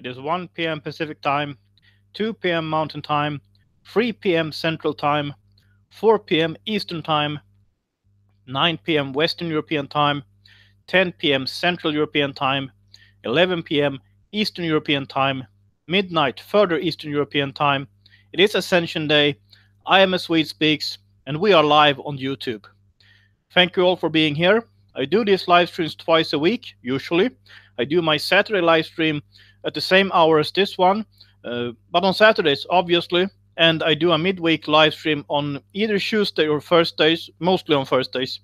It is 1 p.m. Pacific Time, 2 p.m. Mountain Time, 3 p.m. Central Time, 4 p.m. Eastern Time, 9 p.m. Western European Time, 10 p.m. Central European Time, 11 p.m. Eastern European Time, midnight further Eastern European Time. It is Ascension Day. I am a Swede Speaks, and we are live on YouTube. Thank you all for being here. I do these live streams twice a week, usually. I do my Saturday live stream at the same hour as this one, but on Saturdays, obviously, and I do a midweek live stream on either Tuesday or Thursdays, mostly on Thursdays.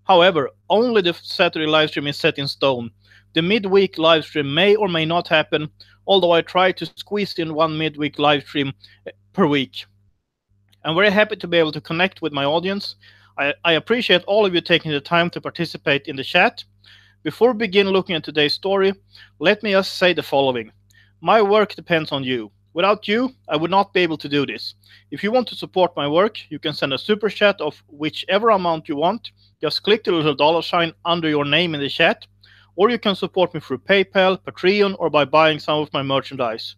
However, only the Saturday live stream is set in stone. The midweek live stream may or may not happen, although I try to squeeze in one midweek live stream per week. I'm very happy to be able to connect with my audience. I appreciate all of you taking the time to participate in the chat. Before we begin looking at today's story, let me just say the following. My work depends on you. Without you, I would not be able to do this. If you want to support my work, you can send a super chat of whichever amount you want. Just click the little dollar sign under your name in the chat, or you can support me through PayPal, Patreon, or by buying some of my merchandise.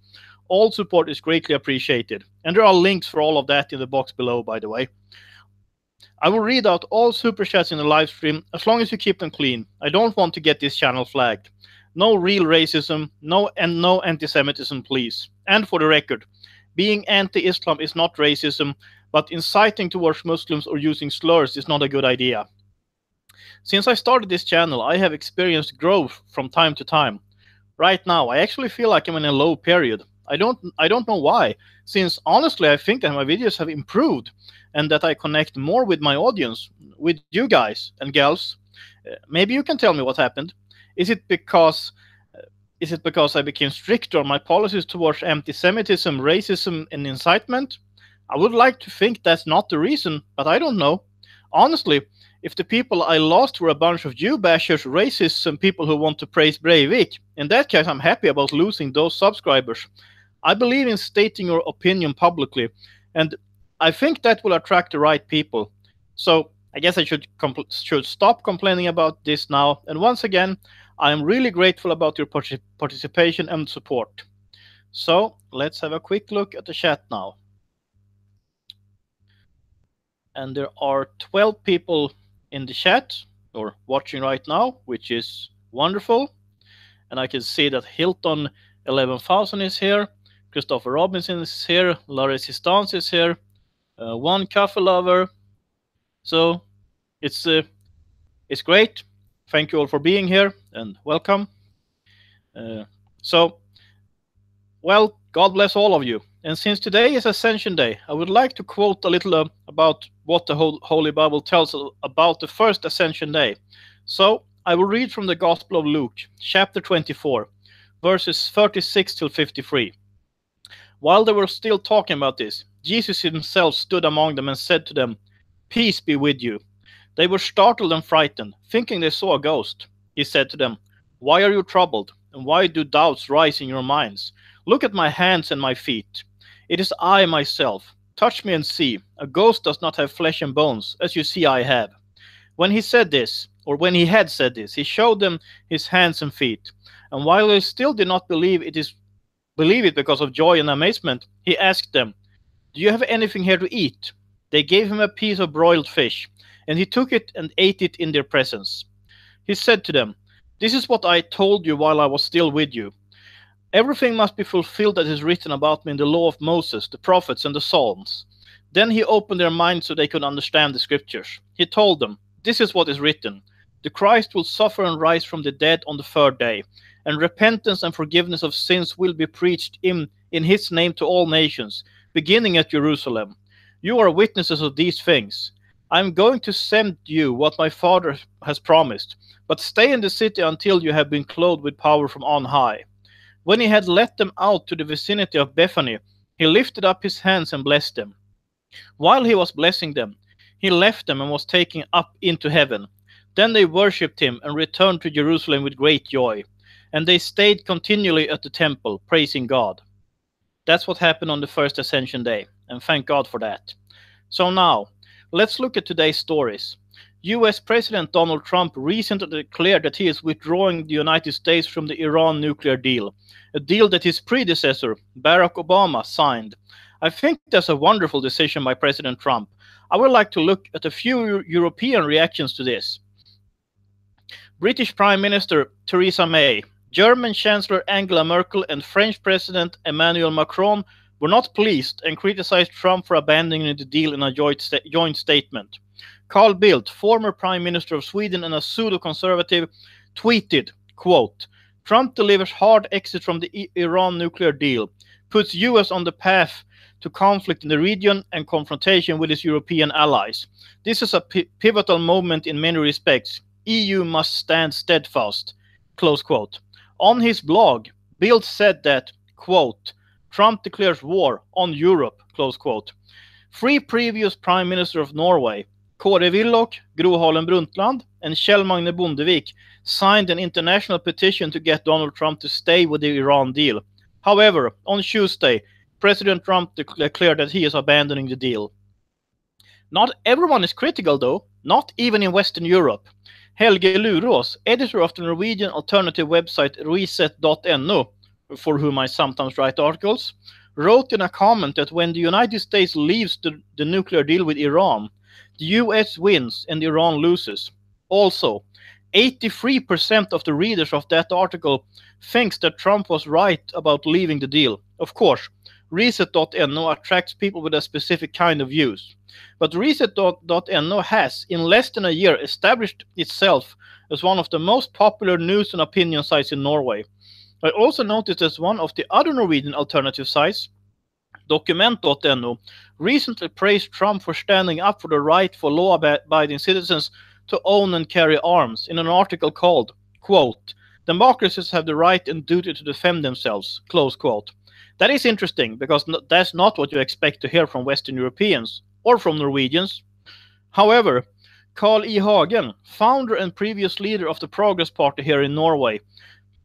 All support is greatly appreciated, and there are links for all of that in the box below, by the way. I will read out all super chats in the live stream as long as you keep them clean. I don't want to get this channel flagged. No real racism, no anti-Semitism, please. And for the record, being anti-Islam is not racism, but inciting towards Muslims or using slurs is not a good idea. Since I started this channel, I have experienced growth from time to time. Right now, I actually feel like I'm in a low period. I don't know why, since honestly I think that my videos have improved and that I connect more with my audience, with you guys and gals. Maybe you can tell me what happened. Is it because I became stricter on my policies towards anti-Semitism, racism, and incitement? I would like to think that's not the reason, but I don't know. Honestly, if the people I lost were a bunch of Jew bashers, racists, and people who want to praise Breivik, in that case I'm happy about losing those subscribers. I believe in stating your opinion publicly, and I think that will attract the right people. So I guess I should stop complaining about this now. And once again, I am really grateful about your participation and support. So let's have a quick look at the chat now. And there are 12 people in the chat or watching right now, which is wonderful. And I can see that Hilton 11,000 is here. Christopher Robinson is here. La Resistance is here. One Coffee Lover. So it's great. Thank you all for being here and welcome. Well, God bless all of you. And since today is Ascension Day, I would like to quote a little about what the Holy Bible tells us about the first Ascension Day. So I will read from the Gospel of Luke, chapter 24, verses 36 till 53. While they were still talking about this, Jesus himself stood among them and said to them, "Peace be with you." They were startled and frightened, thinking they saw a ghost. He said to them, "Why are you troubled, and why do doubts rise in your minds? Look at my hands and my feet. It is I myself. Touch me and see. A ghost does not have flesh and bones, as you see I have." When he said this, or when he had said this, he showed them his hands and feet. And while they still did not believe it because of joy and amazement, he asked them, "Do you have anything here to eat?" They gave him a piece of broiled fish, and he took it and ate it in their presence. He said to them, "This is what I told you while I was still with you. Everything must be fulfilled that is written about me in the law of Moses, the prophets, and the Psalms." Then he opened their minds so they could understand the scriptures. He told them, "This is what is written. The Christ will suffer and rise from the dead on the third day, and repentance and forgiveness of sins will be preached in his name to all nations, beginning at Jerusalem. You are witnesses of these things. I am going to send you what my Father has promised, but stay in the city until you have been clothed with power from on high." When he had let them out to the vicinity of Bethany, he lifted up his hands and blessed them. While he was blessing them, he left them and was taken up into heaven. Then they worshipped him and returned to Jerusalem with great joy. And they stayed continually at the temple, praising God. That's what happened on the first Ascension Day, and thank God for that. So now, let's look at today's stories. US President Donald Trump recently declared that he is withdrawing the United States from the Iran nuclear deal, a deal that his predecessor, Barack Obama, signed. I think that's a wonderful decision by President Trump. I would like to look at a few European reactions to this. British Prime Minister Theresa May, German Chancellor Angela Merkel, and French President Emmanuel Macron were not pleased and criticized Trump for abandoning the deal in a joint statement. Carl Bildt, former Prime Minister of Sweden and a pseudo-conservative, tweeted, quote, Trump delivers hard exit from the Iran nuclear deal, puts US on the path to conflict in the region and confrontation with its European allies. This is a pivotal moment in many respects. EU must stand steadfast, close quote. On his blog, Bildt said that, quote, Trump declares war on Europe, close quote. 3 previous Prime Ministers of Norway, Kåre Willoch, Gro Harlem Brundtland, and Kjell Magne Bondevik signed an international petition to get Donald Trump to stay with the Iran deal. However, on Tuesday, President Trump declared that he is abandoning the deal. Not everyone is critical, though, not even in Western Europe. Helge Lurås, editor of the Norwegian alternative website resett.no, for whom I sometimes write articles, wrote in a comment that when the United States leaves the nuclear deal with Iran, the US wins and Iran loses. Also, 83% of the readers of that article thinks that Trump was right about leaving the deal. Of course, resett.no attracts people with a specific kind of views. But resett.no has, in less than a year, established itself as one of the most popular news and opinion sites in Norway. I also noticed that one of the other Norwegian alternative sites, document.no, recently praised Trump for standing up for the right for law-abiding citizens to own and carry arms in an article called, quote, Democracies have the right and duty to defend themselves, close quote. That is interesting because that's not what you expect to hear from Western Europeans or from Norwegians. However, Carl E. Hagen, founder and previous leader of the Progress Party here in Norway,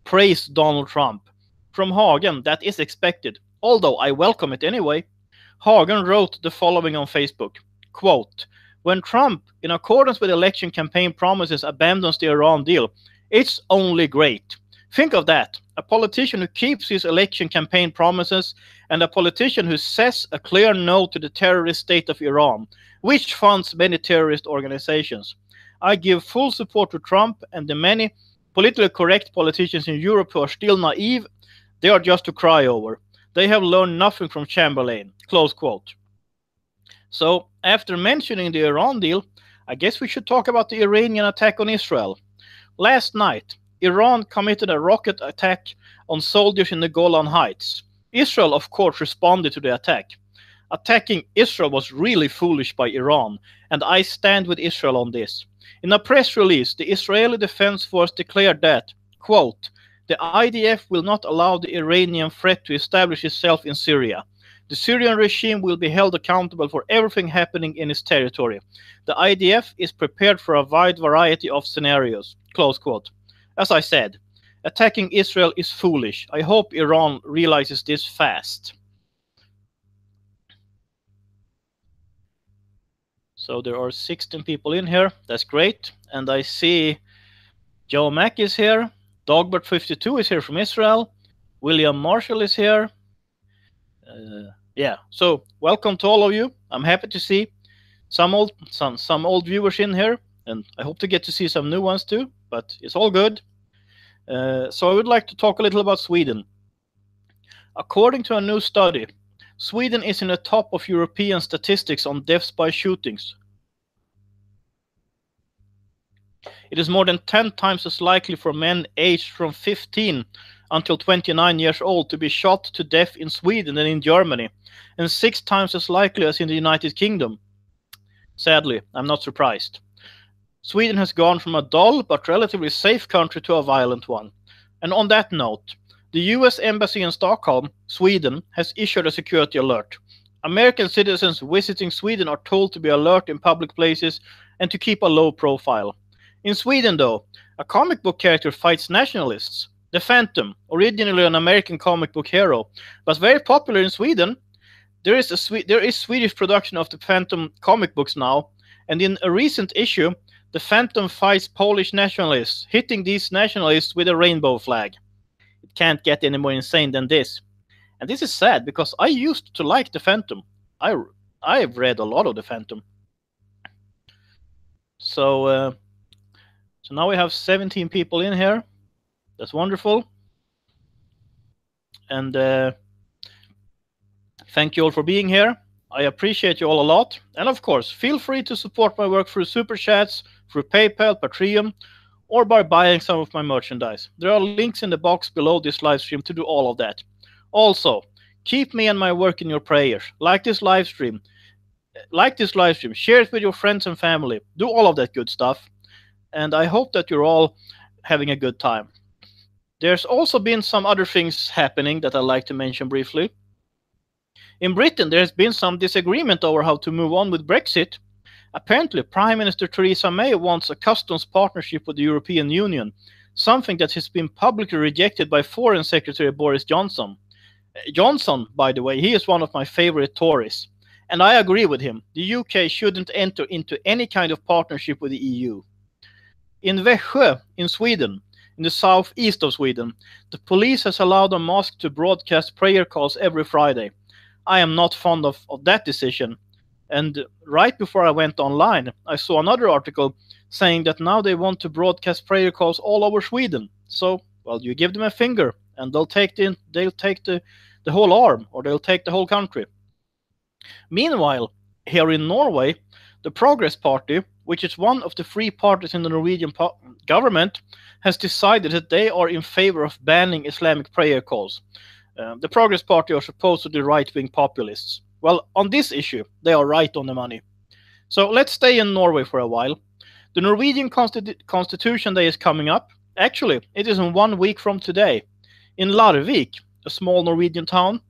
praised Donald Trump. From Hagen, that is expected, although I welcome it anyway. Hagen wrote the following on Facebook, quote, When Trump, in accordance with election campaign promises, abandons the Iran deal, it's only great. Think of that, a politician who keeps his election campaign promises and a politician who says a clear no to the terrorist state of Iran, which funds many terrorist organizations. I give full support to Trump and the many politically correct politicians in Europe who are still naive. They are just to cry over. They have learned nothing from Chamberlain, close quote. So, after mentioning the Iran deal, I guess we should talk about the Iranian attack on Israel. Last night, Iran committed a rocket attack on soldiers in the Golan Heights. Israel, of course, responded to the attack. Attacking Israel was really foolish by Iran, and I stand with Israel on this. In a press release, the Israeli Defense Force declared that, quote, the IDF will not allow the Iranian threat to establish itself in Syria. The Syrian regime will be held accountable for everything happening in its territory. The IDF is prepared for a wide variety of scenarios, close quote. As I said, attacking Israel is foolish. I hope Iran realizes this fast. So there are 16 people in here. That's great. And I see Joe Mack is here. Dogbert52 is here from Israel. William Marshall is here. Yeah, so welcome to all of you. I'm happy to see some old viewers in here, and I hope to get to see some new ones too, but it's all good. So I would like to talk a little about Sweden. According to a new study, Sweden is in the top of European statistics on deaths by shootings. It is more than 10 times as likely for men aged from 15 until 29 years old to be shot to death in Sweden than in Germany, and 6 times as likely as in the United Kingdom. Sadly, I'm not surprised. Sweden has gone from a dull but relatively safe country to a violent one. And on that note, the US Embassy in Stockholm, Sweden, has issued a security alert. American citizens visiting Sweden are told to be alert in public places and to keep a low profile. In Sweden, though, a comic book character fights nationalists. The Phantom, originally an American comic book hero, but very popular in Sweden. There is Swedish production of the Phantom comic books now, and in a recent issue, The Phantom fights Polish nationalists, hitting these nationalists with a rainbow flag. It can't get any more insane than this. And this is sad because I used to like the Phantom. I've read a lot of the Phantom. So now we have 17 people in here. That's wonderful. And thank you all for being here. I appreciate you all a lot. And of course, feel free to support my work through Super Chats, through PayPal, Patreon, or by buying some of my merchandise. There are links in the box below this live stream to do all of that. Also, keep me and my work in your prayers. Like this live stream. Share it with your friends and family. Do all of that good stuff. And I hope that you're all having a good time. There's also been some other things happening that I'd like to mention briefly. In Britain, there has been some disagreement over how to move on with Brexit. Apparently, Prime Minister Theresa May wants a customs partnership with the European Union, something that has been publicly rejected by Foreign Secretary Boris Johnson. Johnson, by the way, he is one of my favorite Tories. And I agree with him. The UK shouldn't enter into any kind of partnership with the EU. In Växjö, in Sweden, in the southeast of Sweden, the police has allowed a mosque to broadcast prayer calls every Friday. I am not fond of that decision. And right before I went online, I saw another article saying that now they want to broadcast prayer calls all over Sweden. So, well, you give them a finger and they'll take the whole arm, or they'll take the whole country. Meanwhile, here in Norway, the Progress Party, which is one of the three parties in the Norwegian government, has decided that they are in favor of banning Islamic prayer calls. The Progress Party are supposedly right-wing populists. Well, on this issue, they are right on the money. So let's stay in Norway for a while. The Norwegian Constitution Day is coming up. Actually, it is in 1 week from today. In Larvik, a small Norwegian town,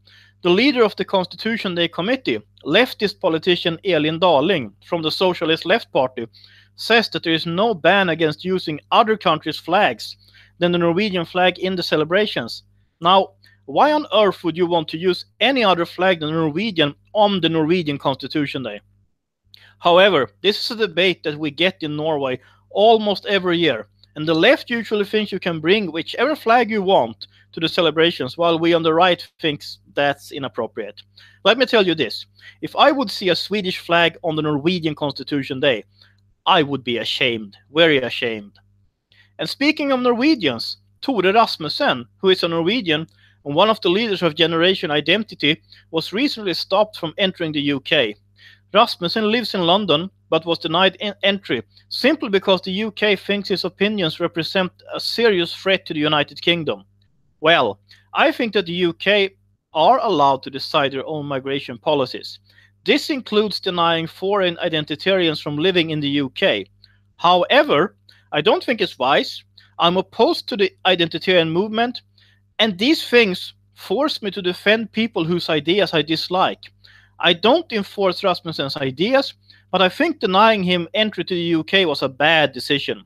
the leader of the Constitution Day Committee, leftist politician Elin Daling from the Socialist Left Party, says that there is no ban against using other countries' flags than the Norwegian flag in the celebrations. Now, why on earth would you want to use any other flag than Norwegian on the Norwegian Constitution Day? However, this is a debate that we get in Norway almost every year, and the left usually thinks you can bring whichever flag you want to the celebrations, while we on the right thinks that's inappropriate. Let me tell you this. If I would see a Swedish flag on the Norwegian Constitution Day, I would be ashamed, very ashamed. And speaking of Norwegians, Tore Rasmussen, who is a Norwegian and one of the leaders of Generation Identity, was recently stopped from entering the UK. Rasmussen lives in London, but was denied entry simply because the UK thinks his opinions represent a serious threat to the United Kingdom. Well, I think that the UK are allowed to decide their own migration policies. This includes denying foreign identitarians from living in the UK. However, I don't think it's wise. I'm opposed to the identitarian movement, and these things force me to defend people whose ideas I dislike. I don't enforce Rasmussen's ideas, but I think denying him entry to the UK was a bad decision,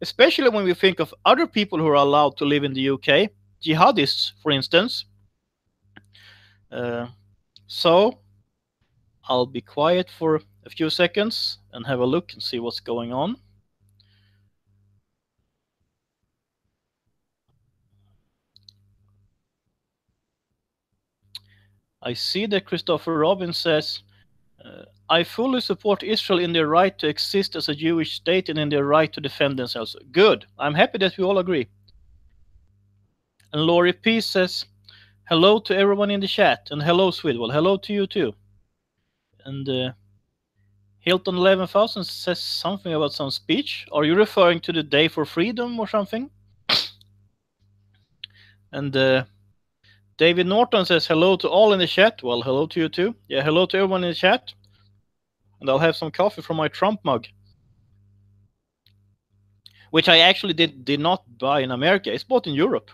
especially when we think of other people who are allowed to live in the UK, jihadists, for instance. So I'll be quiet for a few seconds and have a look and see what's going on. I see that Christopher Robbins says, I fully support Israel in their right to exist as a Jewish state and in their right to defend themselves. Good. I'm happy that we all agree. And Laurie P says, hello to everyone in the chat. And hello, Swede. Well, hello to you too. And Hilton 11,000 says something about some speech. Are you referring to the Day for Freedom or something? And David Norton says hello to all in the chat. Well, hello to you too. Yeah, hello to everyone in the chat. And I'll have some coffee from my Trump mug, which I actually did not buy in America. It's bought in Europe.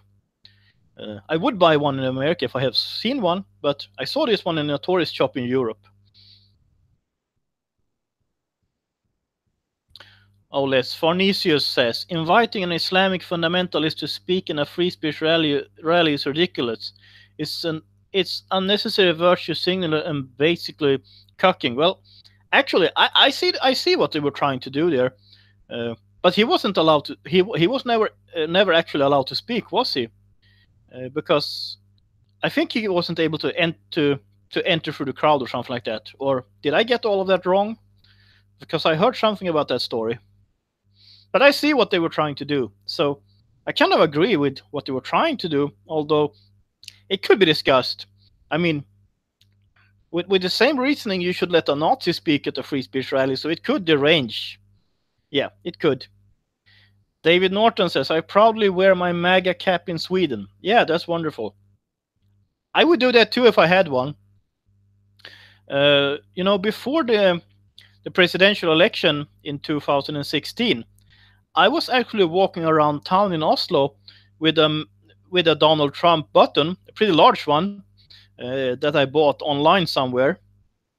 I would buy one in America if I have seen one, but I saw this one in a tourist shop in Europe. Oles Farnesius says, inviting an Islamic fundamentalist to speak in a free speech rally is ridiculous. It's unnecessary virtue signaling and basically cucking. Well, actually, I see what they were trying to do there. But he wasn't allowed to. He was never actually allowed to speak, was he? Because I think he wasn't able to enter through the crowd or something like that. Or did I get all of that wrong? Because I heard something about that story. But I see what they were trying to do. So I kind of agree with what they were trying to do, although it could be discussed. I mean, with the same reasoning, you should let a Nazi speak at a free speech rally, so it could derange. Yeah, it could. David Norton says, I proudly wear my MAGA cap in Sweden. Yeah, that's wonderful. I would do that too if I had one. Before the presidential election in 2016, I was actually walking around town in Oslo with a Donald Trump button, a pretty large one, that I bought online somewhere,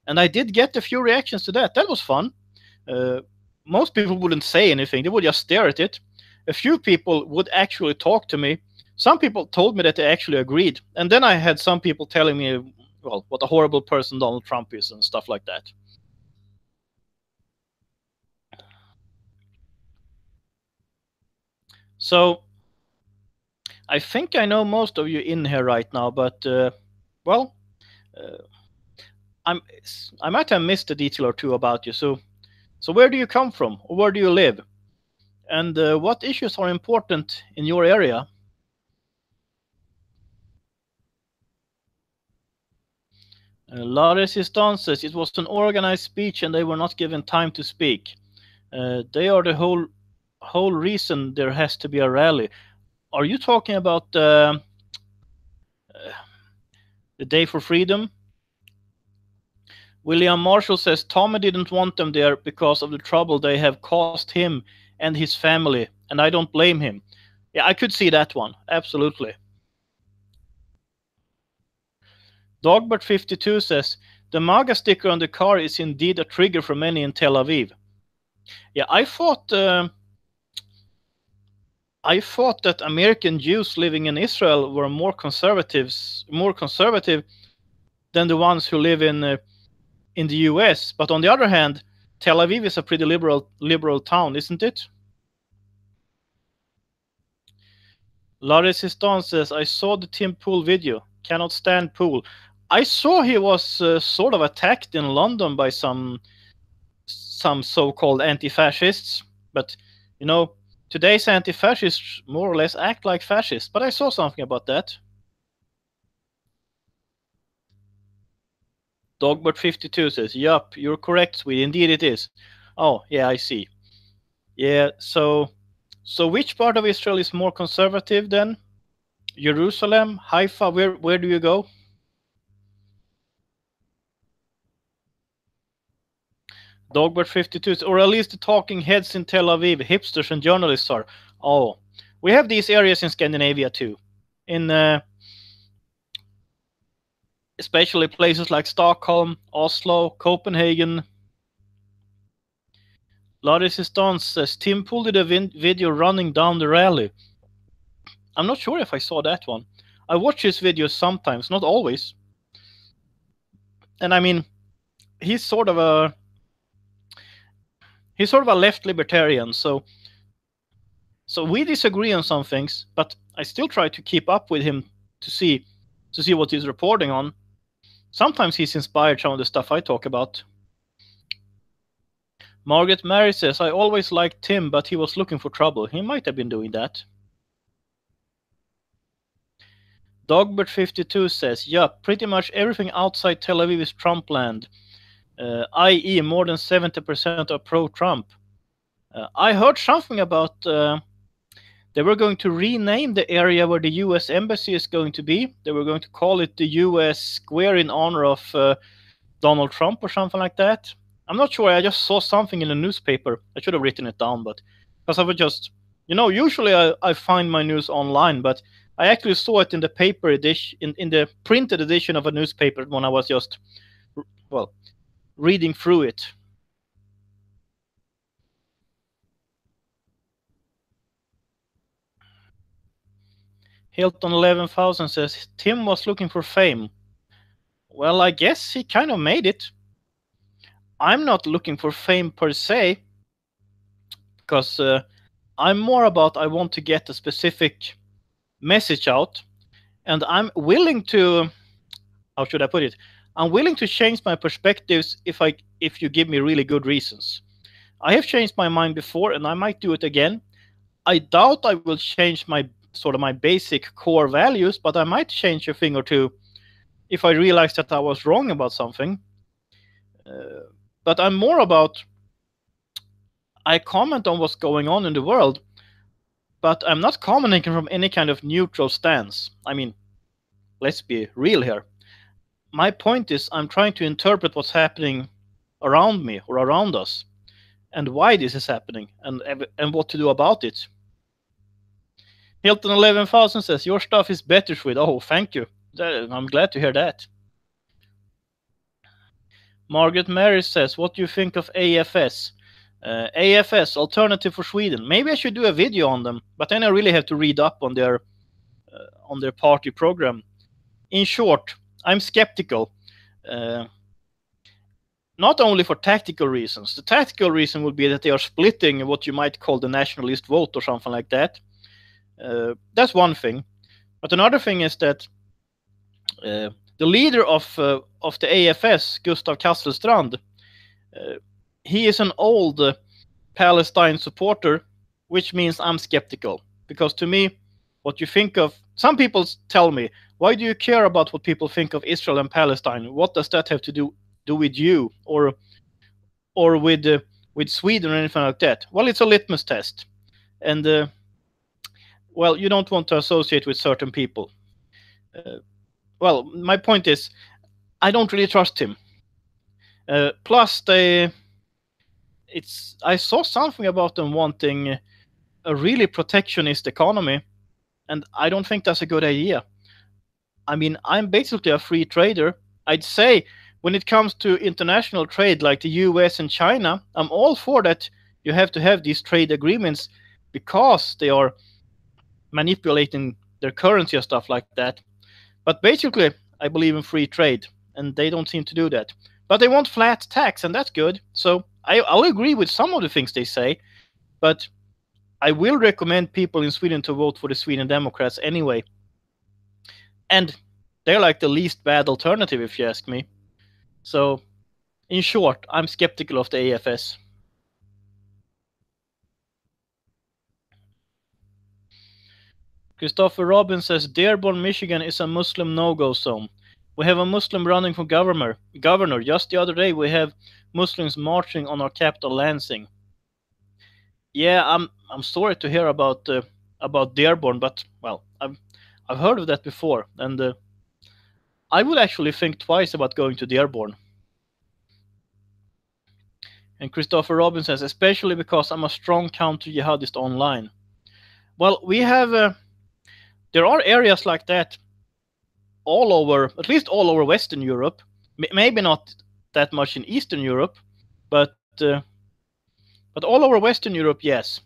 and I did get a few reactions to that. That was fun. Most people wouldn't say anything; they would just stare at it. A few people would actually talk to me. Some people told me that they actually agreed, and then I had some people telling me, well, what a horrible person Donald Trump is and stuff like that. So I think I know most of you in here right now, but well, uh, I'm I might have missed a detail or two about you. So where do you come from, or where do you live, and what issues are important in your area? La Resistance says it was an organized speech and they were not given time to speak. They are the whole reason there has to be a rally. Are you talking about the Day for Freedom? William Marshall says Tommy didn't want them there because of the trouble they have caused him and his family, and I don't blame him. Yeah, I could see that one. Absolutely. Dogbert52 says the MAGA sticker on the car is indeed a trigger for many in Tel Aviv. Yeah, I thought that American Jews living in Israel were more conservative than the ones who live in the U.S. But on the other hand, Tel Aviv is a pretty liberal town, isn't it? La Resistance says, I saw the Tim Pool video. Cannot stand Pool. I saw he was sort of attacked in London by some so-called anti-fascists. But, today's anti-fascists more or less act like fascists. But I saw something about that. Dogbert52 says, yup, you're correct, Swede. Indeed it is. Oh, yeah, I see. Yeah, so which part of Israel is more conservative then? Jerusalem, Haifa, where do you go? Dogbert52, or at least the talking heads in Tel Aviv, hipsters and journalists are. Oh, we have these areas in Scandinavia too. In especially places like Stockholm, Oslo, Copenhagen. La Resistance says Tim Pool did a video running down the rally. I'm not sure if I saw that one. I watch his videos sometimes, not always. And I mean, he's sort of a left libertarian, so we disagree on some things, but I still try to keep up with him to see what he's reporting on. Sometimes he's inspired some of the stuff I talk about. Margaret Mary says, I always liked Tim, but he was looking for trouble. He might have been doing that. Dogbert52 says, yup, pretty much everything outside Tel Aviv is Trump land, i.e. more than 70% are pro-Trump. I heard something about they were going to rename the area where the U.S. embassy is going to be. They were going to call it the U.S. Square in honor of Donald Trump or something like that. I'm not sure. I just saw something in the newspaper. I should have written it down, but because I would just, usually I find my news online, but I actually saw it in the paper edition, in the printed edition of a newspaper when I was just, reading through it. Hilton 11,000 says Tim was looking for fame. Well, I guess he kind of made it. I'm not looking for fame per se. because I'm more about I want to get a specific message out, and I'm willing to, how should I put it? I'm willing to change my perspectives if you give me really good reasons. I have changed my mind before, and I might do it again. I doubt I will change my sort of my basic core values, but I might change a thing or two if I realize that I was wrong about something. But I'm more about I comment on what's going on in the world, but I'm not commenting from any kind of neutral stance. I mean, let's be real here. My point is, I'm trying to interpret what's happening around me or around us, and why this is happening, and what to do about it. Hilton 11,000 says your stuff is better, Swede. Oh, thank you. I'm glad to hear that. Margaret Mary says, what do you think of AFS? AFS, Alternative for Sweden. Maybe I should do a video on them, but then I really have to read up on their party program. In short, I'm skeptical. Not only for tactical reasons. The tactical reason would be that they are splitting what you might call the nationalist vote or something like that. That's one thing. But another thing is that the leader of the AFS, Gustav Kasselstrand, he is an old Palestine supporter, which means I'm skeptical. Because to me, what you think of, some people tell me, why do you care about what people think of Israel and Palestine? What does that have to do with you or with Sweden or anything like that? Well, it's a litmus test, and well, you don't want to associate with certain people. Well, my point is, I don't really trust him. Plus, I saw something about them wanting a really protectionist economy, and I don't think that's a good idea. I mean, I'm basically a free trader. I'd say when it comes to international trade like the US and China, I'm all for that. You have to have these trade agreements because they are manipulating their currency and stuff like that. But basically, I believe in free trade, and they don't seem to do that. But they want flat tax, and that's good. So I'll agree with some of the things they say, but I will recommend people in Sweden to vote for the Sweden Democrats anyway. And they're like the least bad alternative, if you ask me. So, in short, I'm skeptical of the AFS. Christopher Robbins says Dearborn, Michigan is a Muslim no-go zone. We have a Muslim running for governor. Just the other day, we have Muslims marching on our capital, Lansing. Yeah, I'm sorry to hear about Dearborn, but well, I've heard of that before, and I would actually think twice about going to Dearborn. And Christopher Robbins says, especially because I'm a strong counter-jihadist online. Well, we have there are areas like that all over, at least all over Western Europe. Maybe not that much in Eastern Europe, but all over Western Europe, yes.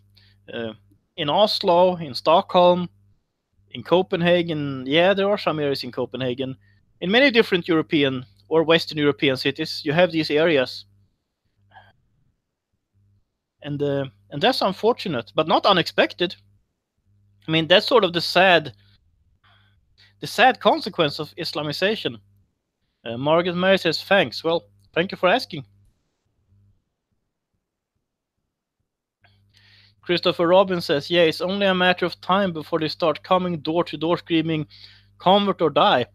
In Oslo, in Stockholm, in Copenhagen, yeah, there are some areas in Copenhagen. In many different European or Western European cities, you have these areas, and that's unfortunate, but not unexpected. I mean, that's sort of the sad consequence of Islamization. Margaret Mary says, thanks. Well, thank you for asking. Christopher Robin says, yeah, it's only a matter of time before they start coming door to door screaming, convert or die.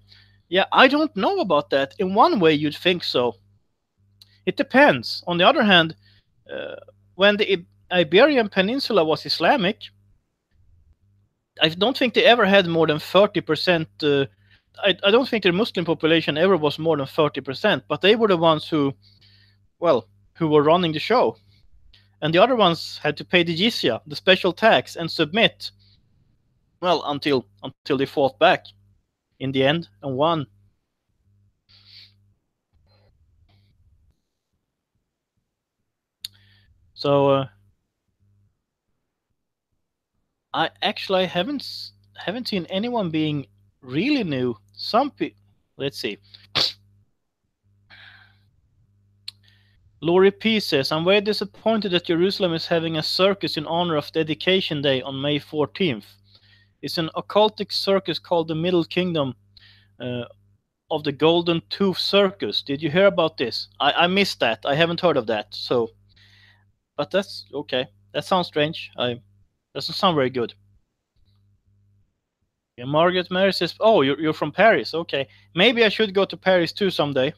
Yeah, I don't know about that. In one way, you'd think so. It depends. On the other hand, when the Iberian Peninsula was Islamic, I don't think they ever had more than 30%. I don't think their Muslim population ever was more than 30%, but they were the ones who were running the show. And the other ones had to pay the jizya, the special tax, and submit. Well, until they fought back in the end and won. So I actually haven't seen anyone being really new. Some people, let's see. Lori P says, I'm very disappointed that Jerusalem is having a circus in honor of Dedication Day on May 14th. It's an occultic circus called the Middle Kingdom of the Golden Tooth Circus. Did you hear about this? I missed that. I haven't heard of that. So, but that's okay. That sounds strange. Doesn't sound very good. Yeah, Margaret Mary says, "Oh, you're from Paris. Okay, maybe I should go to Paris too someday.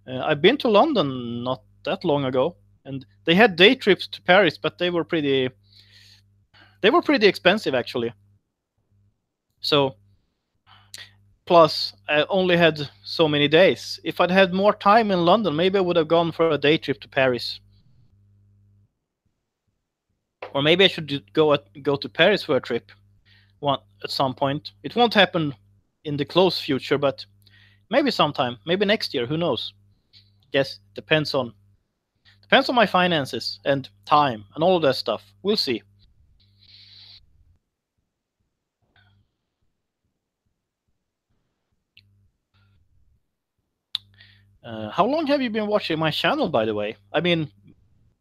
I've been to London not that long ago, and they had day trips to Paris, but they were pretty expensive actually. So, plus I only had so many days. If I'd had more time in London, maybe I would have gone for a day trip to Paris. Or maybe I should go to Paris for a trip at some point. It won't happen in the close future, but maybe sometime, maybe next year, who knows? Yes, depends on my finances and time and all of that stuff. We'll see. How long have you been watching my channel, by the way? I mean,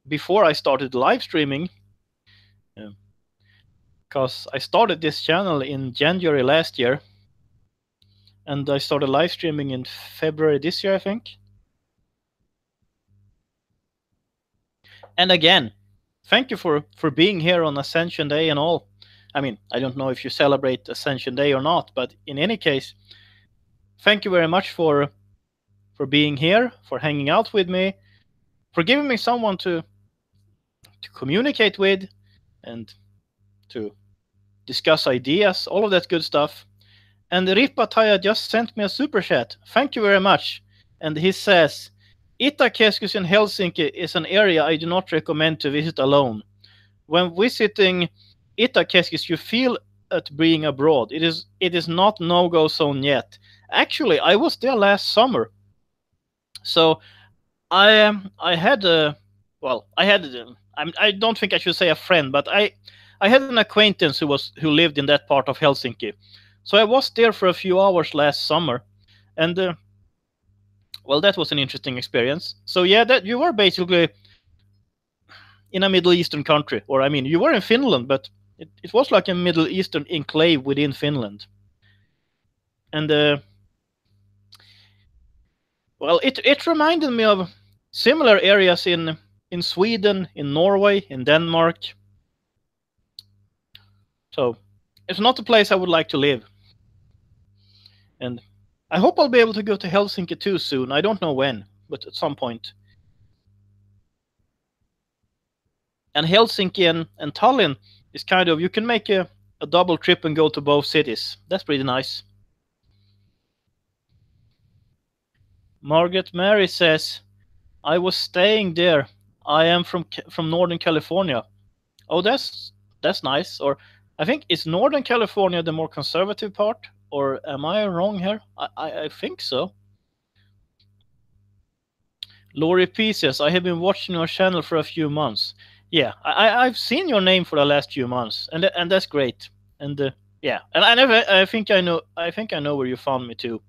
before I started live streaming, because I started this channel in January last year, and I started live streaming in February this year, I think. And again, thank you for being here on Ascension Day and all. I mean, I don't know if you celebrate Ascension Day or not, but in any case, thank you very much for being here, for hanging out with me, for giving me someone to communicate with and to discuss ideas, all of that good stuff. And Ripataya just sent me a super chat. Thank you very much. And he says, Itäkeskus in Helsinki is an area I do not recommend to visit alone. When visiting Itäkeskus, you feel at being abroad. It is not no-go zone yet. Actually, I was there last summer. So I had I don't think I should say a friend, but I had an acquaintance who lived in that part of Helsinki. So I was there for a few hours last summer, and that was an interesting experience. So yeah, that you were basically in a Middle Eastern country, or I mean, you were in Finland, but it was like a Middle Eastern enclave within Finland. And it reminded me of similar areas in Sweden, in Norway, in Denmark. So it's not a place I would like to live. And I hope I'll be able to go to Helsinki too soon. I don't know when, but at some point. And Helsinki and Tallinn is kind of, you can make a double trip and go to both cities. That's pretty nice. Margaret Mary says, I was staying there. I am from Northern California. Oh, that's nice. Or I think, is Northern California the more conservative part? Or am I wrong here? I think so. Lori P says, I have been watching your channel for a few months. Yeah, I've seen your name for the last few months, and that's great. And yeah, and I think I know where you found me too.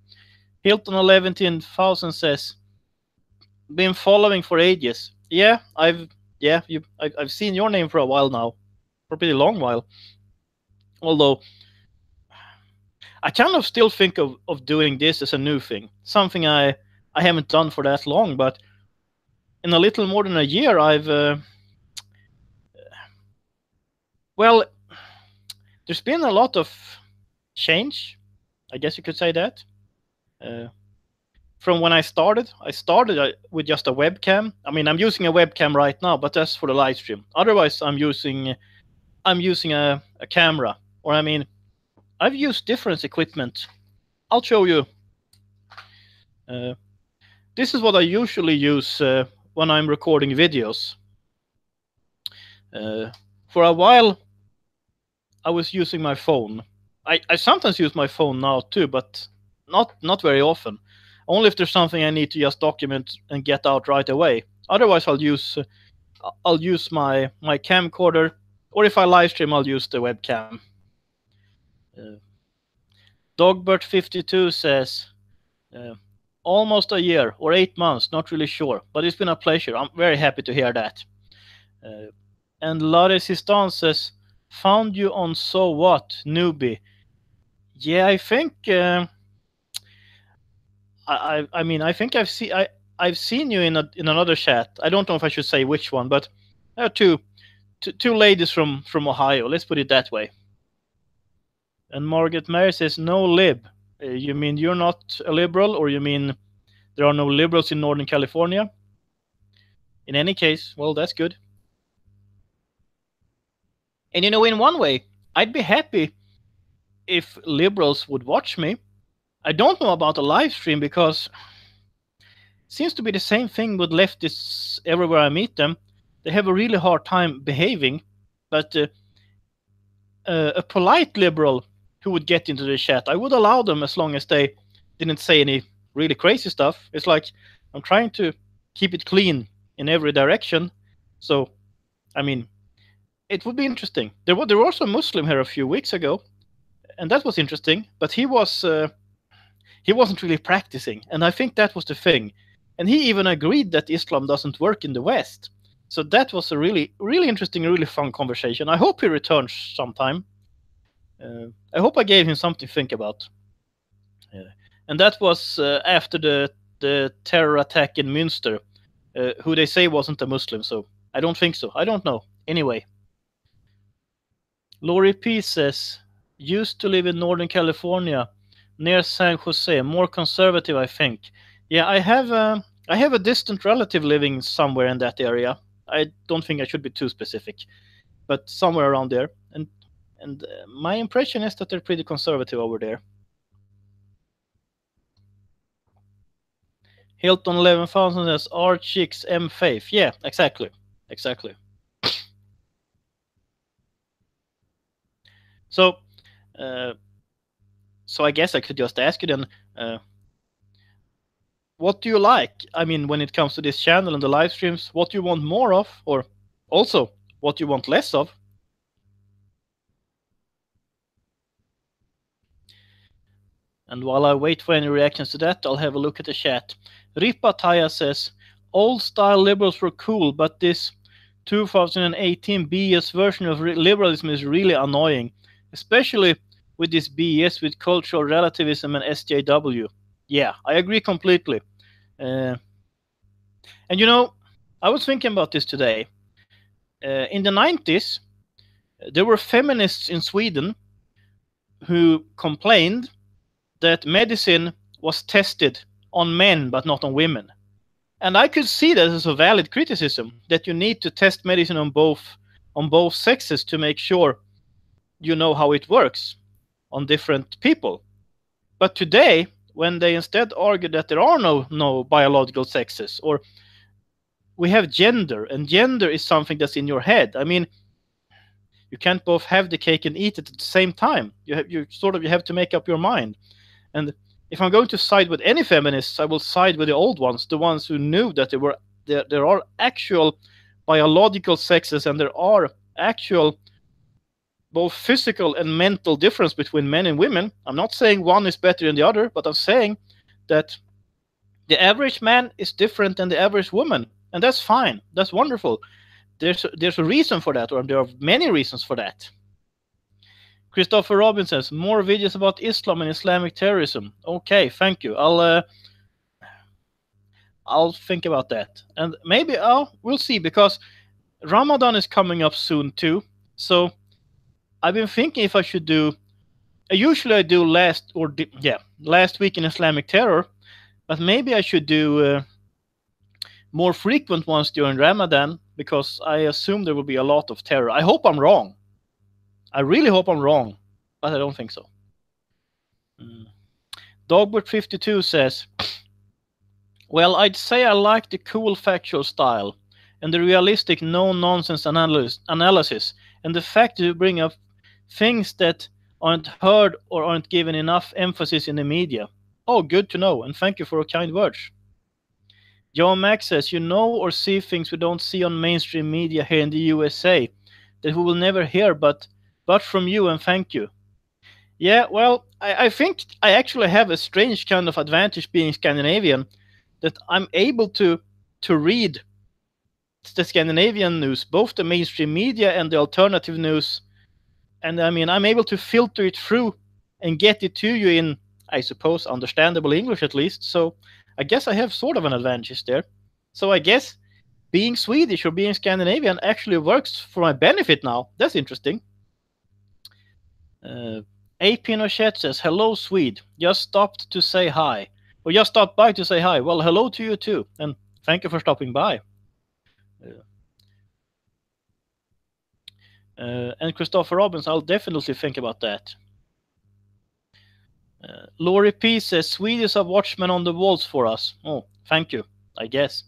Hilton 11,000 says, been following for ages. Yeah, I've seen your name for a while now, for a pretty long while. Although I kind of still think of doing this as a new thing, something I haven't done for that long, but in a little more than a year, I've there's been a lot of change, I guess you could say that. From when I started with just a webcam. I mean, I'm using a webcam right now, but that's for the live stream. Otherwise, I'm using a camera, or I mean, I've used different equipment. I'll show you. This is what I usually use when I'm recording videos. For a while, I was using my phone. I sometimes use my phone now too, but not very often. Only if there's something I need to just document and get out right away. Otherwise, I'll use my camcorder, or if I live stream, I'll use the webcam. Dogbert52 says, almost a year or 8 months, not really sure, but it's been a pleasure. I'm very happy to hear that. And Lare Sistan says, found you on So What, newbie. Yeah, I think I mean I think I've seen you in another chat. I don't know if I should say which one, but there are two ladies from Ohio. Let's put it that way. And Margaret Mary says no lib. You mean you're not a liberal, or you mean there are no liberals in Northern California? In any case, well, that's good. And in one way, I'd be happy if liberals would watch me. I don't know about a live stream because it seems to be the same thing with leftists everywhere I meet them. They have a really hard time behaving, but a polite liberal who would get into the chat, I would allow them as long as they didn't say any really crazy stuff. It's like I'm trying to keep it clean in every direction. So, I mean, it would be interesting. There was a Muslim here a few weeks ago, and that was interesting. But he wasn't really practicing, and I think that was the thing. And he even agreed that Islam doesn't work in the West. So that was a really, really interesting, really fun conversation. I hope he returns sometime. I hope I gave him something to think about. And that was after the terror attack in Münster, who they say wasn't a Muslim. So I don't think so. I don't know. Anyway. Lori P says, used to live in Northern California, near San Jose, more conservative, I think. Yeah, I have a distant relative living somewhere in that area. I don't think I should be too specific, but somewhere around there. And my impression is that they're pretty conservative over there. Hilton 11,000 says, R chicks M faith. Yeah, exactly. So I guess I could just ask you then, what do you like? I mean, when it comes to this channel and the live streams, what do you want more of, or also what you want less of? And while I wait for any reactions to that, I'll have a look at the chat. Ripa Taya says, old style liberals were cool, but this 2018 BS version of liberalism is really annoying, especially with this BS with cultural relativism and SJW. Yeah, I agree completely. And I was thinking about this today. In the 90s, there were feminists in Sweden who complained that medicine was tested on men but not on women. And I could see that as a valid criticism, that you need to test medicine on both sexes to make sure you know how it works on different people. But today, when they instead argue that there are no biological sexes, or we have gender, and gender is something that's in your head. I mean, you can't both have the cake and eat it at the same time. You have to make up your mind. And if I'm going to side with any feminists, I will side with the old ones, the ones who knew that there are actual biological sexes, and there are actual both physical and mental difference between men and women. I'm not saying one is better than the other, but I'm saying that the average man is different than the average woman, and that's fine. That's wonderful. There's a reason for that, or there are many reasons for that. Christopher Robin says, more videos about Islam and Islamic terrorism. Okay, thank you. I'll think about that. And maybe we'll see, because Ramadan is coming up soon too. So I've been thinking if I should do, usually I do last week in Islamic terror, but maybe I should do more frequent ones during Ramadan, because I assume there will be a lot of terror. I hope I'm wrong. I really hope I'm wrong, but I don't think so. Dogbert52 says, well, I'd say I like the cool factual style and the realistic no-nonsense analysis, and the fact that you bring up things that aren't heard or aren't given enough emphasis in the media. Oh, good to know, and thank you for your kind words. John Max says, you know or see things we don't see on mainstream media here in the USA that we will never hear but from you, and thank you. Yeah, well, I think I actually have a strange kind of advantage being Scandinavian, that I'm able to read the Scandinavian news, both the mainstream media and the alternative news, and I mean I'm able to filter it through and get it to you in, I suppose, understandable English at least. So I guess I have sort of an advantage there. So I guess being Swedish or being Scandinavian actually works for my benefit now. That's interesting. Uh, A. Pinochet says, "Hello, Swede. Just stopped to say hi. Or just stopped by to say hi. Well, hello to you too. And thank you for stopping by." And Christopher Robbins, I'll definitely think about that. Laurie P says, "Swede is a watchman on the walls for us." Oh, thank you, I guess.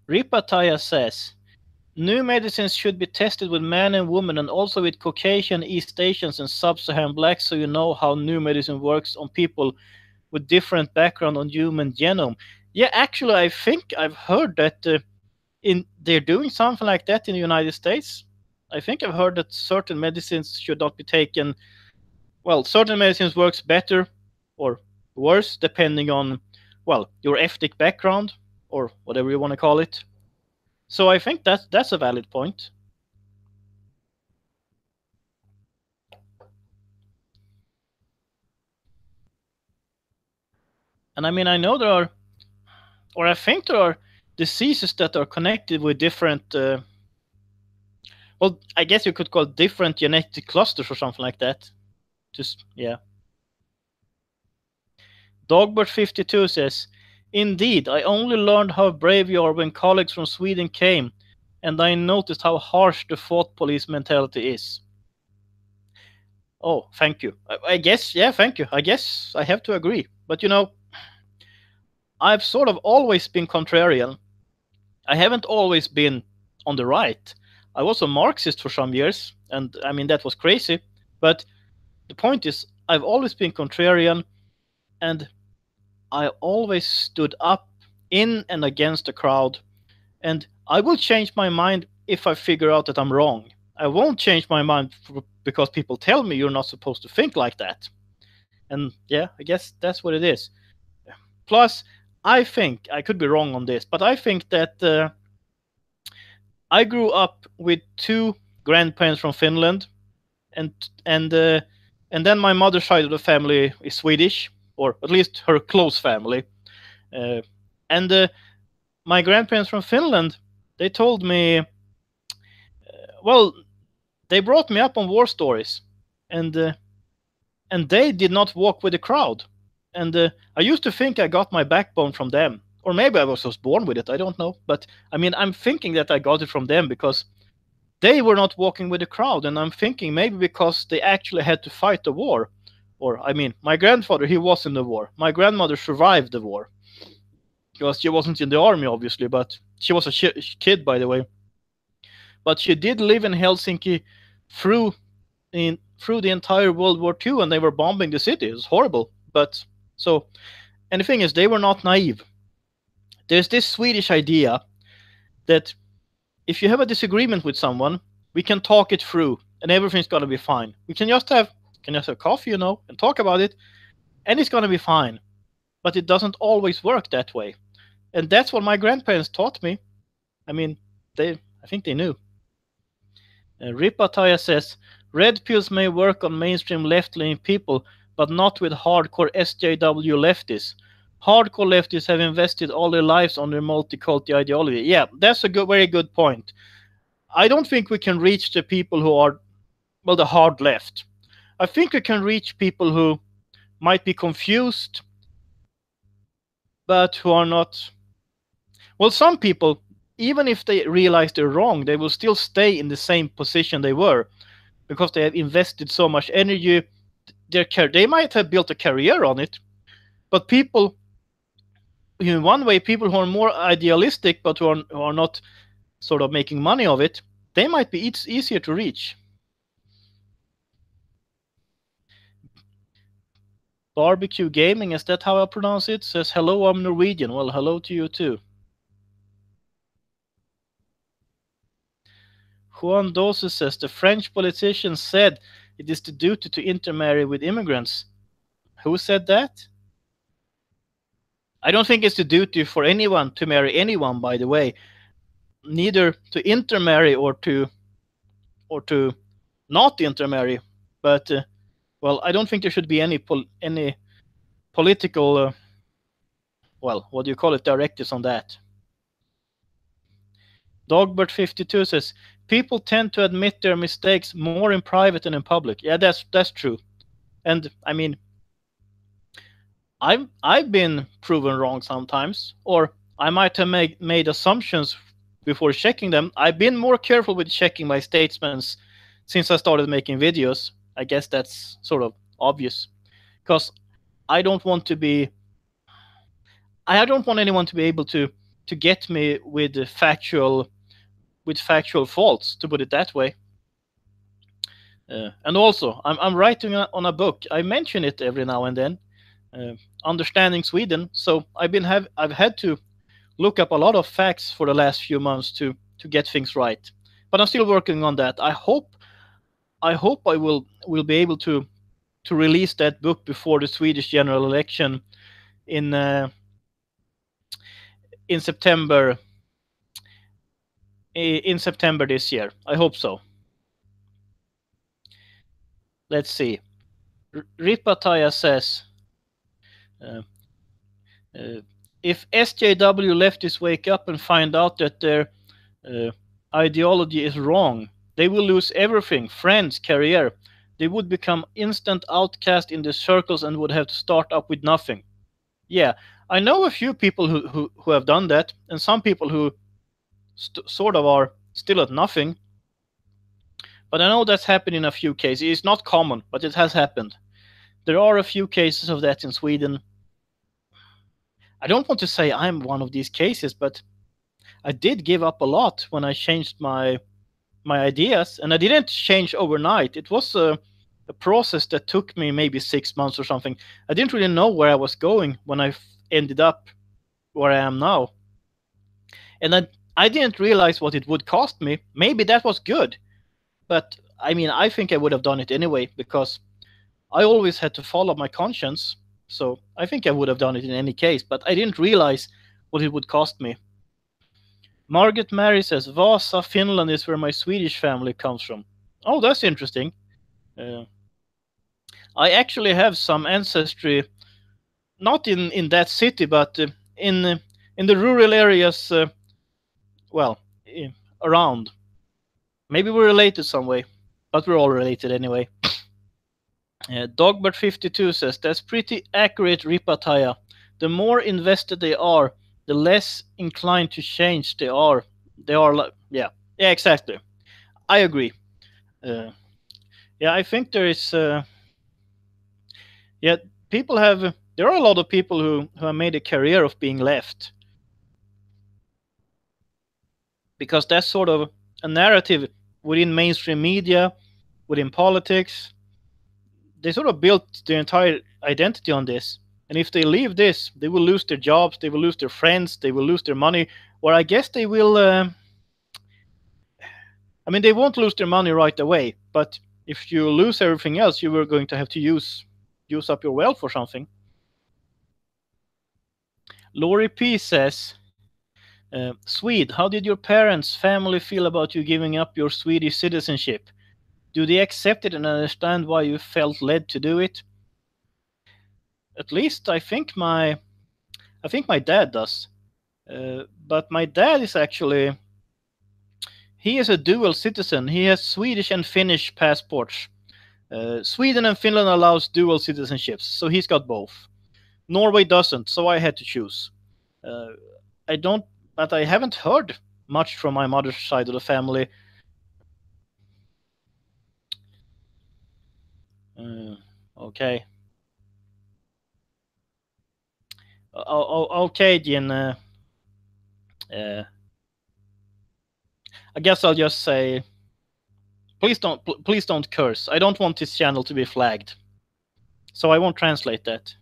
Ripataya says, "New medicines should be tested with men and women and also with Caucasian, East Asians, and Sub-Saharan blacks so you know how new medicine works on people with different background on human genome." Yeah, actually, I think I've heard that they're doing something like that in the United States. I think I've heard that certain medicines should not be taken. Well, certain medicines works better or worse depending on, well, your ethnic background or whatever you want to call it. So I think that's a valid point. And I mean, I know there are, or I think there are diseases that are connected with different. Well, I guess you could call different genetic clusters or something like that. Just yeah. Dogbert52 says, "Indeed, I only learned how brave you are when colleagues from Sweden came, and I noticed how harsh the thought police mentality is." Oh, thank you. I guess, yeah, thank you. I guess I have to agree. But I've sort of always been contrarian. I haven't always been on the right. I was a Marxist for some years, and I mean, that was crazy. But the point is, I've always been contrarian, and I always stood up in and against the crowd. And I will change my mind if I figure out that I'm wrong. I won't change my mind because people tell me you're not supposed to think like that. And yeah, I guess that's what it is. Plus, I think I could be wrong on this, but I think that I grew up with two grandparents from Finland, and and uh, and then my mother's side of the family is Swedish, or at least her close family. Uh, and My grandparents from Finland, they told me, well, they brought me up on war stories, and they did not walk with the crowd. And I used to think I got my backbone from them, or maybe I was just born with it. I don't know, but I mean, I'm thinking that I got it from them because they were not walking with the crowd, and I'm thinking maybe because they actually had to fight the war. Or I mean, my grandfather, he was in the war. My grandmother survived the war because she wasn't in the army, obviously, but she was a kid, by the way. But she did live in Helsinki through through the entire World War II, and they were bombing the city. It was horrible. But so, and the thing is, they were not naive. There's this Swedish idea that if you have a disagreement with someone, we can talk it through, and everything's gonna be fine. We can just have coffee, and talk about it, and it's gonna be fine. But it doesn't always work that way, and that's what my grandparents taught me. I mean, I think they knew. Ripataya says, "Red pills may work on mainstream left-leaning people, but not with hardcore SJW leftists. Hardcore leftists have invested all their lives on their multiculti ideology." Yeah, that's a very good point. I don't think we can reach the people who are, well, the hard left. I think we can reach people who might be confused, but who are not. Well, some people, even if they realize they're wrong, they will still stay in the same position they were because they have invested so much energy. They might have built a career on it, but people, in one way, people who are more idealistic but who are not sort of making money of it, they might be easier to reach. Barbecue Gaming, is that how I pronounce it? Says, "Hello, I'm Norwegian." Well, hello to you too. Juan Dose says the French politician said it is the duty to intermarry with immigrants. Who said that? I don't think it's the duty for anyone to marry anyone, by the way. Neither to intermarry or to not intermarry. But well, I don't think there should be any political well, what do you call it, directives on that. Dogbert52 says people tend to admit their mistakes more in private than in public. Yeah, that's true. And I mean, I've been proven wrong sometimes, or I might have made assumptions before checking them. I've been more careful with checking my statements since I started making videos. I guess that's sort of obvious, because I don't want anyone to be able to get me with factual faults, to put it that way. And also, I'm writing on a book. I mention it every now and then, understanding Sweden. So I've had to look up a lot of facts for the last few months to get things right. But I'm still working on that. I hope I will be able to release that book before the Swedish general election in September this year. I hope so. Let's see. Ripataya says, if SJW leftists wake up and find out that their ideology is wrong, they will lose everything, friends, career. They would become instant outcast in the circles and would have to start up with nothing. Yeah, I know a few people who have done that, and some people who sort of are still at nothing. But I know that's happened in a few cases. It's not common, but it has happened. There are a few cases of that in Sweden. I don't want to say I'm one of these cases, but I did give up a lot when I changed my ideas, and I didn't change overnight. It was a process that took me maybe 6 months or something. I didn't really know where I was going when I ended up where I am now. And I didn't realize what it would cost me. Maybe that was good. But I mean, I think I would have done it anyway, because I always had to follow my conscience. So I think I would have done it in any case, but I didn't realize what it would cost me. Margaret Mary says, Vasa, Finland is where my Swedish family comes from. Oh, that's interesting. I actually have some ancestry, not in that city, but in the rural areas, well, around. Maybe we're related some way, but we're all related anyway. Dogbert52 says, that's pretty accurate, Ripataya. The more invested they are, the less inclined to change they are. They are like, yeah, exactly. I agree. Yeah, I think there is, yeah, there are a lot of people who have made a career of being left. Because that's sort of a narrative within mainstream media, within politics. They sort of built their entire identity on this. And if they leave this, they will lose their jobs, they will lose their friends, they will lose their money. Or I guess they will, I mean, they won't lose their money right away. But if you lose everything else, you are going to have to use up your wealth for something. Lori P says, Swede, how did your parents' family feel about you giving up your Swedish citizenship? Do they accept it and understand why you felt led to do it? At least I think my dad does. But my dad is actually, he is a dual citizen. He has Swedish and Finnish passports. Sweden and Finland allows dual citizenships, so he's got both. Norway doesn't, so I had to choose. But I haven't heard much from my mother's side of the family. Okay. Okay, Jin. I guess I'll just say, please don't curse. I don't want this channel to be flagged, so I won't translate that.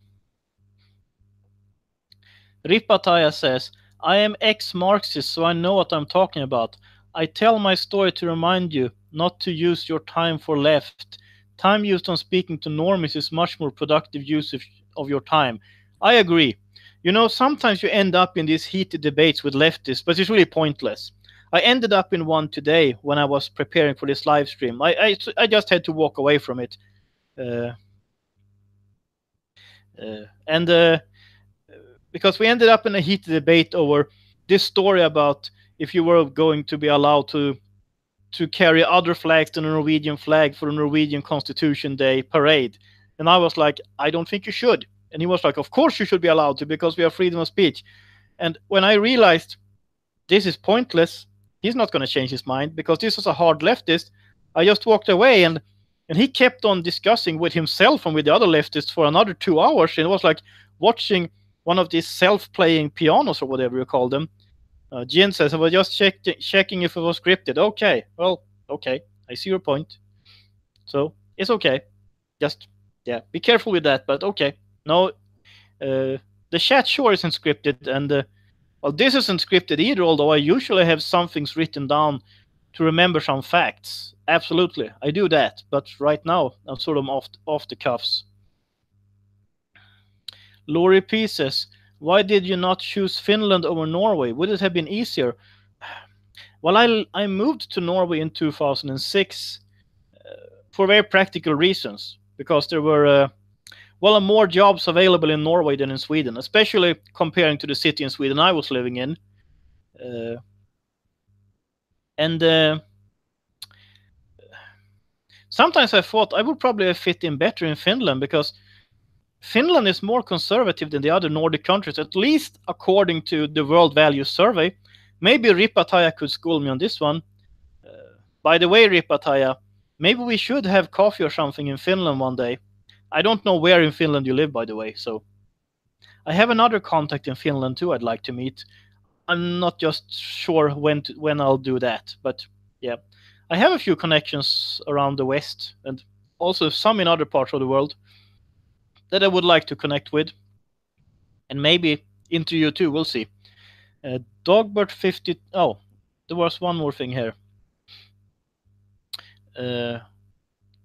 Ripataya says, I am ex-Marxist, so I know what I'm talking about. I tell my story to remind you not to use your time for left. Time used on speaking to normies is much more productive use of your time. I agree. You know, sometimes you end up in these heated debates with leftists, but it's really pointless. I ended up in one today when I was preparing for this live stream. I just had to walk away from it. Uh, and Because we ended up in a heated debate over this story about if you were going to be allowed to carry other flags than a Norwegian flag for the Norwegian Constitution Day parade. And I was like, I don't think you should. And he was like, of course you should be allowed to because we have freedom of speech. And when I realized this is pointless, he's not going to change his mind because this is a hard leftist, I just walked away and he kept on discussing with himself and with the other leftists for another 2 hours. And it was like watching one of these self-playing pianos or whatever you call them. Jin says, I was just checking if it was scripted. Okay, well, okay, I see your point. So it's okay. Just, yeah, be careful with that, but okay. No, the chat sure isn't scripted, and well, this isn't scripted either, although I usually have some things written down to remember some facts. Absolutely, I do that, but right now I'm sort of off the cuffs. Lori P says, why did you not choose Finland over Norway? Would it have been easier? Well, I moved to Norway in 2006 for very practical reasons, because there were more jobs available in Norway than in Sweden, especially comparing to the city in Sweden I was living in. Sometimes I thought I would probably have fit in better in Finland, because Finland is more conservative than the other Nordic countries, at least according to the World Values Survey. Maybe Ripataja could school me on this one. By the way, Ripataja, maybe we should have coffee or something in Finland one day. I don't know where in Finland you live, by the way, so I have another contact in Finland too I'd like to meet. I'm not just sure when I'll do that, but yeah. I have a few connections around the West and also some in other parts of the world that I would like to connect with, and maybe interview too. We'll see. Dogbert 50. Oh, there was one more thing here.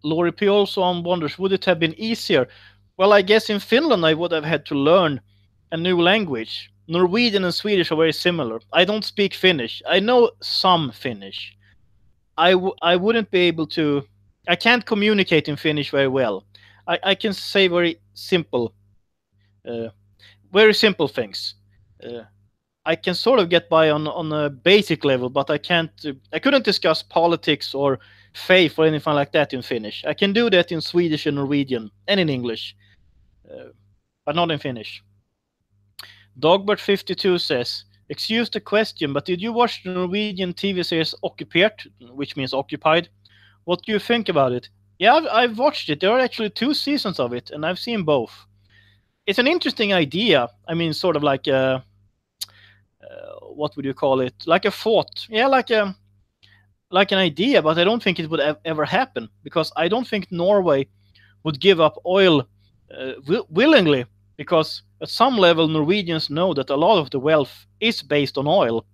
Lori P also wonders, would it have been easier? Well, I guess in Finland I would have had to learn a new language. Norwegian and Swedish are very similar. I don't speak Finnish. I know some Finnish. I wouldn't be able to. I can't communicate in Finnish very well. I can say very simple things. I can sort of get by on a basic level, but I couldn't discuss politics or faith or anything like that in Finnish. I can do that in Swedish and Norwegian and in English, but not in Finnish. Dogbert 52 says, excuse the question, but did you watch the Norwegian TV series Okkupert, which means occupied? What do you think about it? Yeah, I've watched it. There are actually 2 seasons of it, and I've seen both. It's an interesting idea. I mean, sort of like a, what would you call it? Like a thought. Yeah, like an idea, but I don't think it would ever happen, because I don't think Norway would give up oil willingly, because at some level Norwegians know that a lot of the wealth is based on oil.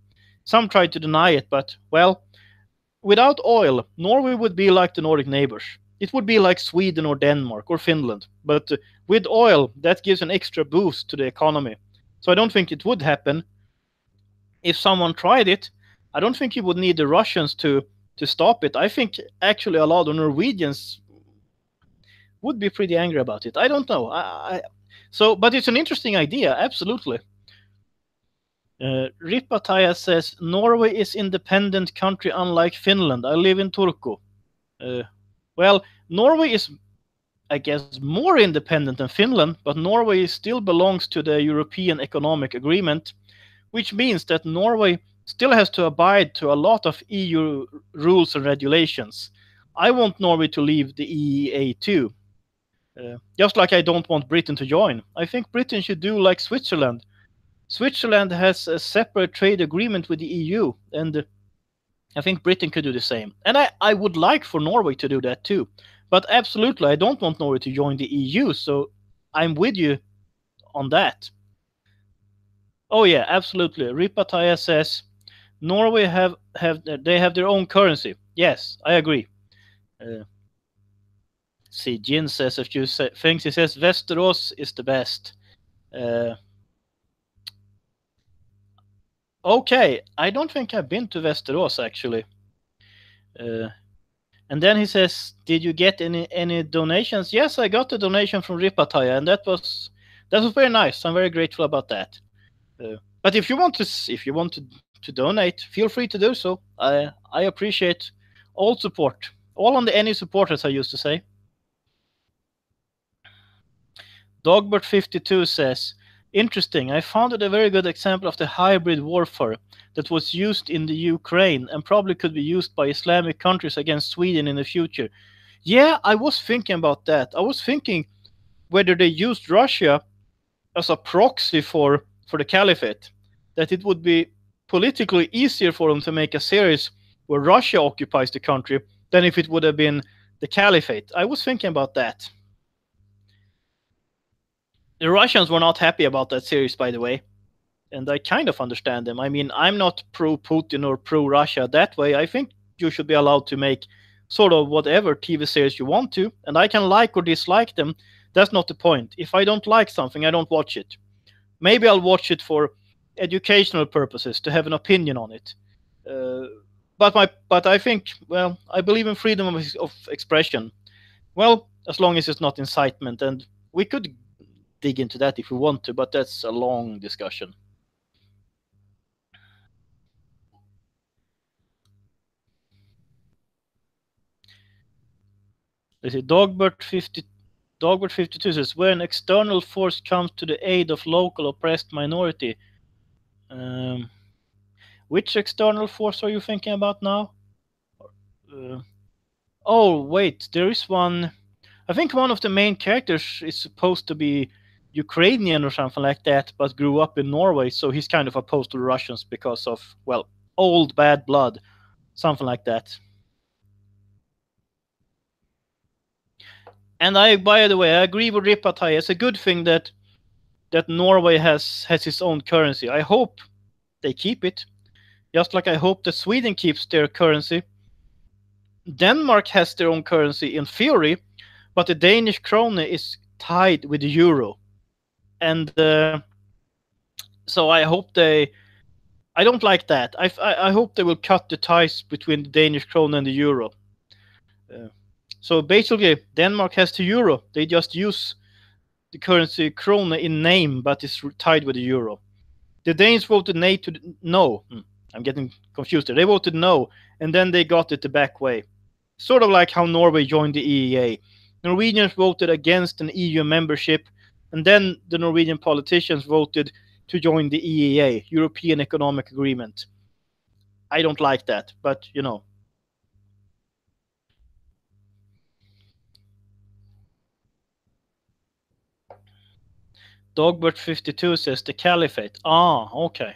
Some try to deny it, but, well, without oil, Norway would be like the Nordic neighbors. It would be like Sweden or Denmark or Finland. But with oil, that gives an extra boost to the economy. So I don't think it would happen. If someone tried it, I don't think you would need the Russians to stop it. I think actually a lot of Norwegians would be pretty angry about it. I don't know. But it's an interesting idea, absolutely. Ripataja says, Norway is independent country unlike Finland. I live in Turku. Well, Norway is, I guess, more independent than Finland, but Norway still belongs to the European Economic Agreement, which means that Norway still has to abide to a lot of EU rules and regulations. I want Norway to leave the EEA too. Just like I don't want Britain to join. I think Britain should do like Switzerland. Switzerland has a separate trade agreement with the EU, and I think Britain could do the same. And I would like for Norway to do that too. But absolutely, I don't want Norway to join the EU, so I'm with you on that. Oh yeah, absolutely. Ripataya says, Norway have they have their own currency. Yes, I agree. Uh, see, Jin says a few things. He says Västerås is the best. Uh, okay, I don't think I've been to Västerås actually. Uh, and then he says, "Did you get any donations?" Yes, I got a donation from Ripataya, and that was very nice. I'm very grateful about that. But if you want to donate, feel free to do so. I appreciate all support, all on the any support, as I used to say. Dogbert52 says, interesting. I found it a very good example of the hybrid warfare that was used in the Ukraine and probably could be used by Islamic countries against Sweden in the future. Yeah, I was thinking about that. I was thinking whether they used Russia as a proxy for the caliphate, that it would be politically easier for them to make a series where Russia occupies the country than if it would have been the caliphate. I was thinking about that. The Russians were not happy about that series, by the way, and I kind of understand them. I mean, I'm not pro Putin or pro Russia that way. I think you should be allowed to make sort of whatever TV series you want to, and I can like or dislike them. That's not the point. If I don't like something, I don't watch it. Maybe I'll watch it for educational purposes to have an opinion on it. But I think, well, I believe in freedom of expression. Well, as long as it's not incitement, and we could dig into that if we want to, but that's a long discussion. Let's see, Dogbert52 says, when external force comes to the aid of local oppressed minority, um, which external force are you thinking about now? Uh, oh, wait, there is one. I think one of the main characters is supposed to be Ukrainian or something like that, but grew up in Norway, so he's kind of opposed to the Russians because of, well, old bad blood, something like that. And by the way, I agree with Ripatai. It's a good thing that Norway has its own currency. I hope they keep it, just like I hope that Sweden keeps their currency. Denmark has their own currency in theory, but the Danish krone is tied with the euro, and so I hope they. I don't like that. I hope they will cut the ties between the Danish krone and the euro. So basically, Denmark has the euro. They just use the currency krone in name, but it's tied with the euro. The Danes voted no. I'm getting confused there. They voted no, and then they got it the back way. Sort of like how Norway joined the EEA. Norwegians voted against an EU membership, and then the Norwegian politicians voted to join the EEA, European Economic Agreement. I don't like that, but you know. Dogbert52 says the caliphate. Ah, okay.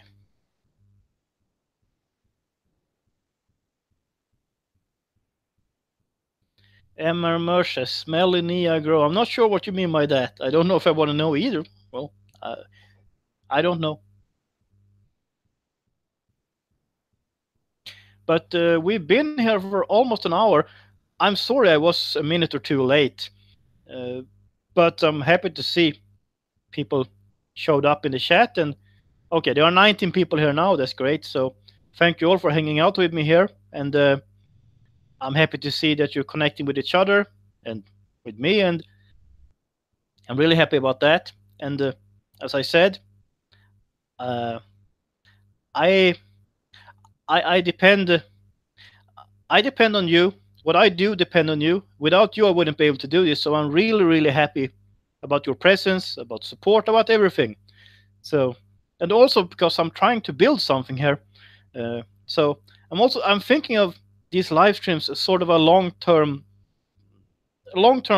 Emmer Mercer, smelly Niagara. I'm not sure what you mean by that. I don't know if I want to know either. Well, I don't know. But we've been here for almost an hour. I'm sorry I was a minute or two late. But I'm happy to see people showed up in the chat. And okay, there are 19 people here now. That's great. So thank you all for hanging out with me here. And I'm happy to see that you're connecting with each other and with me. And I'm really happy about that. And as I said, I I depend on you. What I do depend on you. Without you, I wouldn't be able to do this. So I'm really, really happy about your presence, about support, about everything. So, and also because I'm trying to build something here. So I'm thinking of these live streams as sort of a long-term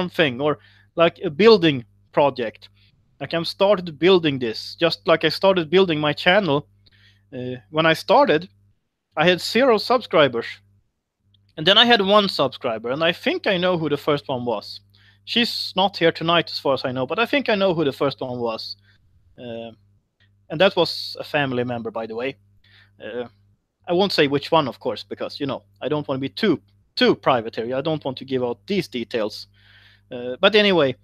thing, or like a building project. Like I'm started building this, just like I started building my channel. When I started, I had 0 subscribers. And then I had 1 subscriber, and I think I know who the first one was. She's not here tonight, as far as I know, but I think I know who the first one was. And that was a family member, by the way. I won't say which one, of course, because I don't want to be too private here. I don't want to give out these details. But anyway,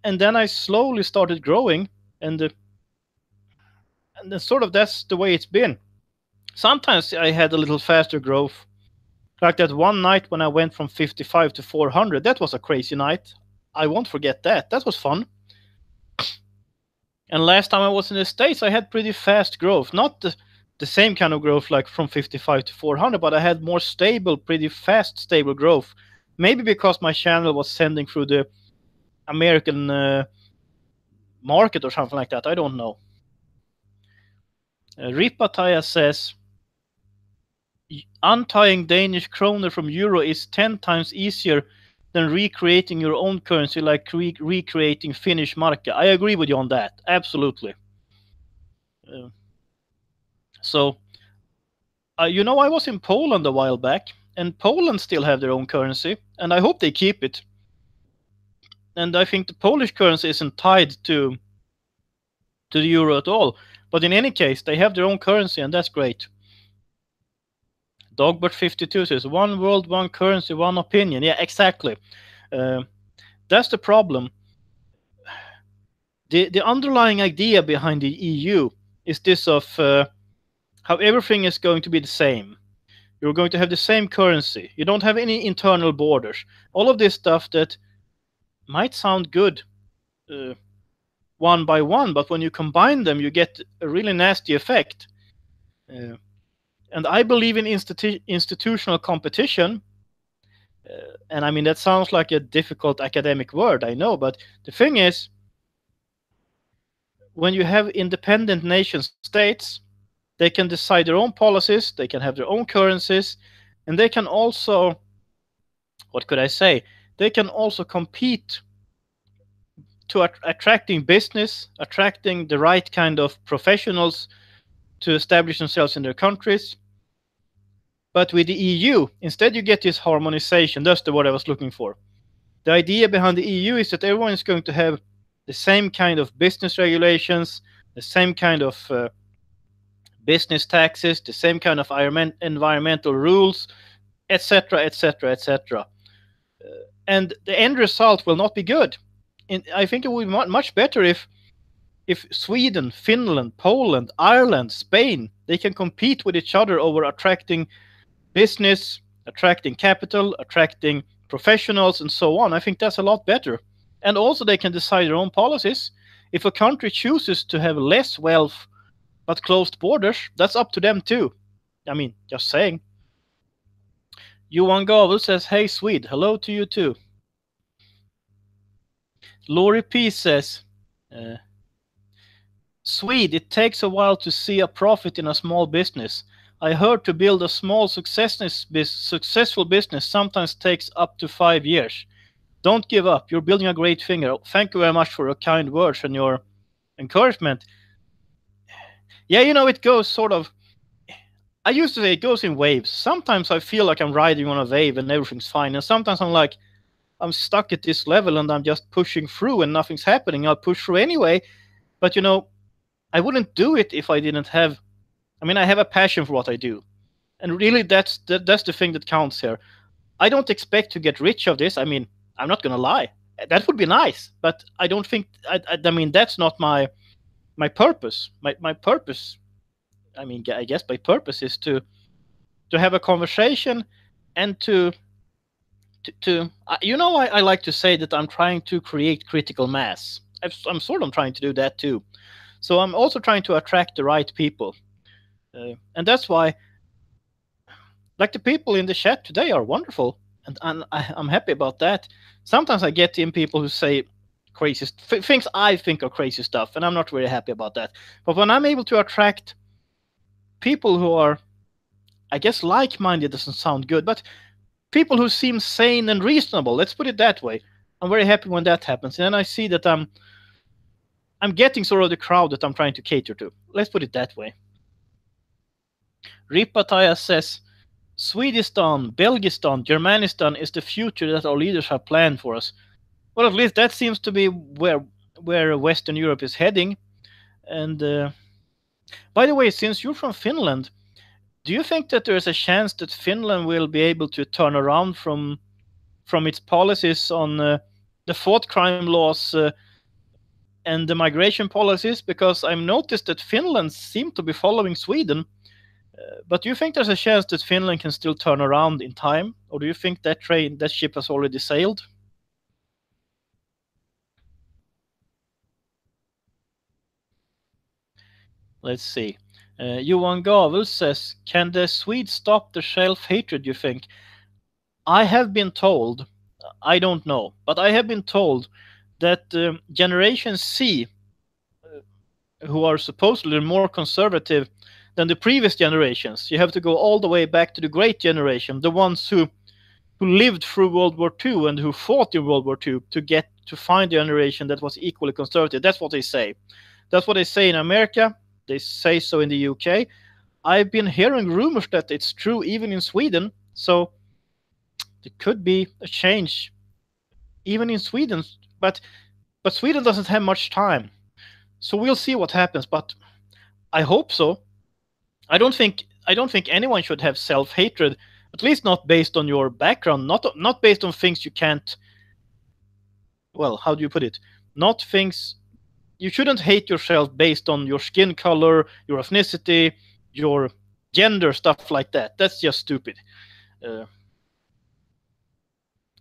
and then I slowly started growing, and then sort of that's the way it's been. Sometimes I had a little faster growth, like that one night when I went from 55 to 400. That was a crazy night. I won't forget that. That was fun. And last time I was in the States, I had pretty fast growth. Not the same kind of growth like from 55 to 400, but I had more stable, pretty fast, stable growth. Maybe because my channel was sending through the American market or something like that. I don't know. Ripataya says, untying Danish kroner from euro is 10 times easier than recreating your own currency, like recreating Finnish marka. I agree with you on that. Absolutely. So, I was in Poland a while back, and Poland still have their own currency, and I hope they keep it. And I think the Polish currency isn't tied to the euro at all. But in any case, they have their own currency, and that's great. Dogbert52 says, one world, one currency, one opinion. Yeah, exactly. That's the problem. The underlying idea behind the EU is this of how everything is going to be the same. You're going to have the same currency. You don't have any internal borders. All of this stuff that might sound good one by one, but when you combine them, you get a really nasty effect. And I believe in institutional competition. And I mean, that sounds like a difficult academic word, I know, but the thing is, when you have independent nation states, they can decide their own policies, they can have their own currencies, and they can also, what could I say? They can also compete to attracting business, attracting the right kind of professionals to establish themselves in their countries. But with the EU, instead you get this harmonization. That's the word I was looking for. The idea behind the EU is that everyone is going to have the same kind of business regulations, the same kind of business taxes, the same kind of environmental rules, etc., etc., etc. And the end result will not be good. I think it would be much better if Sweden, Finland, Poland, Ireland, Spain, they can compete with each other over attracting business, attracting capital, attracting professionals, and so on. I think that's a lot better. And also they can decide their own policies. If a country chooses to have less wealth but closed borders, that's up to them too. I mean, just saying. Johan Gavel says, hey Swede, hello to you too. Lori P says, Swede, it takes a while to see a profit in a small business. I heard to build a small successful business sometimes takes up to 5 years. Don't give up. You're building a great thing. Thank you very much for your kind words and your encouragement. Yeah, it goes sort of, I used to say it goes in waves. Sometimes I feel like I'm riding on a wave and everything's fine. And sometimes I'm like, I'm stuck at this level and I'm just pushing through and nothing's happening. I'll push through anyway. But, I wouldn't do it if I didn't have, I have a passion for what I do. And really, that's the thing that counts here. I don't expect to get rich of this. I'm not going to lie. That would be nice. But I don't think, that's not my purpose. My purpose, I guess my purpose is to have a conversation and I like to say that I'm trying to create critical mass. I'm sort of trying to do that too. So I'm also trying to attract the right people. And that's why, like, the people in the chat today are wonderful. And I'm happy about that. Sometimes I get in people who say crazy things I think are crazy stuff, and I'm not really happy about that. But when I'm able to attract people who are, I guess, like-minded doesn't sound good, but people who seem sane and reasonable, let's put it that way, I'm very happy when that happens. And then I see that I'm getting sort of the crowd that I'm trying to cater to. Let's put it that way. Ripataya says, Swedistan, Belgistan, Germanistan is the future that our leaders have planned for us. Well, at least that seems to be where Western Europe is heading. And by the way, since you're from Finland, Do you think that there is a chance that Finland will be able to turn around from its policies on the thought crime laws and the migration policies? Because I've noticed that Finland seems to be following Sweden. But do you think there's a chance that Finland can still turn around in time, or do you think that ship has already sailed? Let's see. Johan Gavel says, "Can the Swedes stop the self-hatred? You think?" I have been told, I don't know, but I have been told that Generation C, who are supposedly more conservative than the previous generations, you have to go all the way back to the Great Generation, the ones who lived through World War II and who fought in World War II to get to find a generation that was equally conservative. That's what they say. That's what they say in America. They say so in the UK. I've been hearing rumors that it's true even in Sweden. So there could be a change even in Sweden. But Sweden doesn't have much time. So we'll see what happens. But I hope so. I don't think anyone should have self-hatred, at least not based on your background, not based on things you can't. Well, how do you put it? Not things. You shouldn't hate yourself based on your skin color, your ethnicity, your gender, stuff like that. That's just stupid.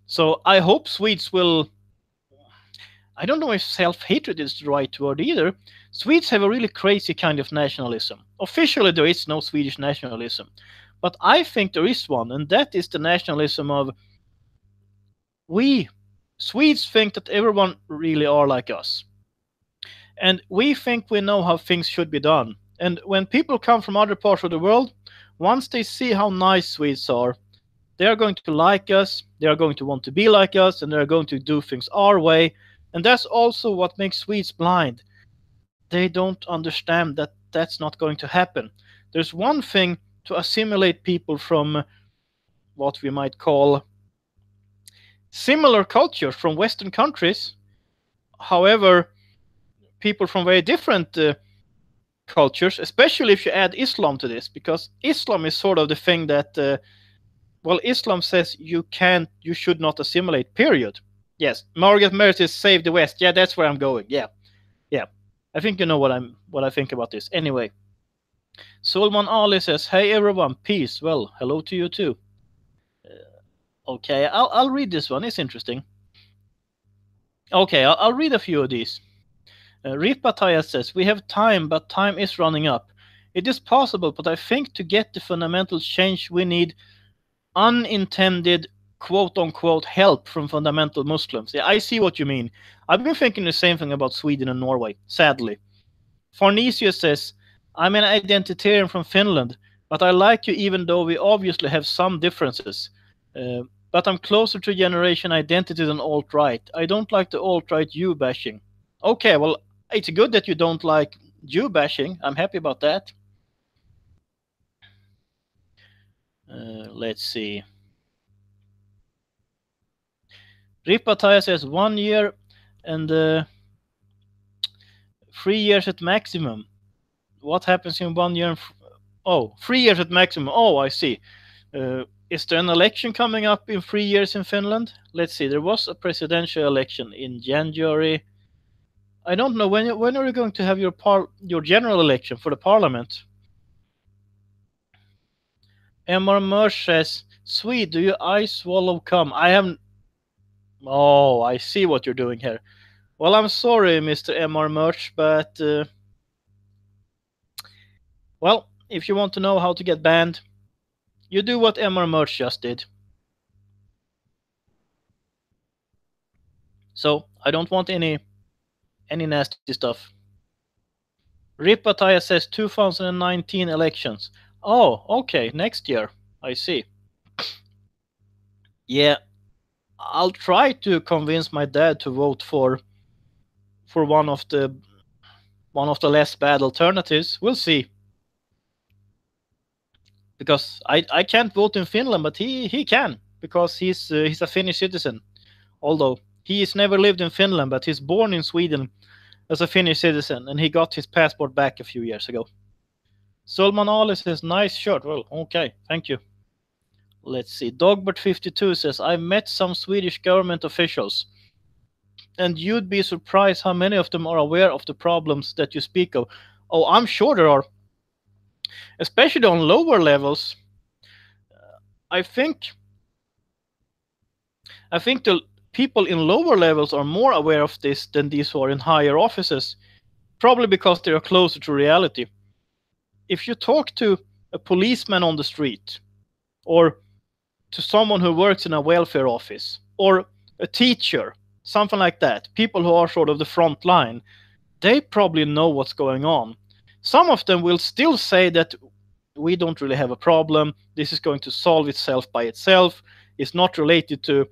So I hope Swedes will. I don't know if self-hatred is the right word either. Swedes have a really crazy kind of nationalism. Officially, there is no Swedish nationalism. But I think there is one, and that is the nationalism of we Swedes think that everyone really are like us. And we think we know how things should be done. And when people come from other parts of the world, once they see how nice Swedes are, they are going to like us, they are going to want to be like us, and they are going to do things our way. And that's also what makes Swedes blind. They don't understand that that's not going to happen. There's one thing to assimilate people from what we might call similar cultures from Western countries. However, people from very different cultures, especially if you add Islam to this, because Islam is sort of the thing that, well, Islam says you should not assimilate, period. Yes, Margaret Meredith Save the West. Yeah, that's where I'm going. Yeah. I think you know what I think about this. Anyway, Solman Ali says, "Hey everyone, peace." Well, hello to you too. Okay, I'll read this one. It's interesting. Okay, I'll read a few of these. Ripataya says, "We have time, but time is running up. It is possible, but I think to get the fundamental change we need unintended quote-unquote help from fundamental Muslims." Yeah, I see what you mean. I've been thinking the same thing about Sweden and Norway, sadly. Farnesius says, "I'm an identitarian from Finland, but I like you even though we obviously have some differences. But I'm closer to generation identity than alt-right. I don't like the alt-right Jew bashing." Okay, well, it's good that you don't like Jew bashing. I'm happy about that. Let's see. Ripataya says 1 year and 3 years at maximum. What happens in 1 year? 3 years at maximum. Oh, I see. Is there an election coming up in 3 years in Finland? Let's see. There was a presidential election in January. I don't know when are you going to have your general election for the parliament? Emma Mersch says, "Swede, do you ice swallow cum?" I haven't. Oh, I see what you're doing here. Well, I'm sorry, Mr. Emma Mersch, but well, if you want to know how to get banned, you do what Emma Merch just did. So I don't want any nasty stuff. Ripataya says 2019 elections. Oh, okay, next year. I see. Yeah, I'll try to convince my dad to vote for one of the less bad alternatives. We'll see. Because I can't vote in Finland, but he can because he's a Finnish citizen. Although he's never lived in Finland, but he's born in Sweden as a Finnish citizen, and he got his passport back a few years ago. Solman Ali says, nice shirt. Well, okay, thank you. Let's see. Dogbert52 says, I've met some Swedish government officials, and you'd be surprised how many of them are aware of the problems that you speak of. Oh, I'm sure there are, especially on lower levels. I think the people in lower levels are more aware of this than these who are in higher offices, probably because they are closer to reality. If you talk to a policeman on the street, or to someone who works in a welfare office, or a teacher, something like that, people who are sort of the front line, they probably know what's going on. Some of them will still say that we don't really have a problem, this is going to solve itself by itself, it's not related to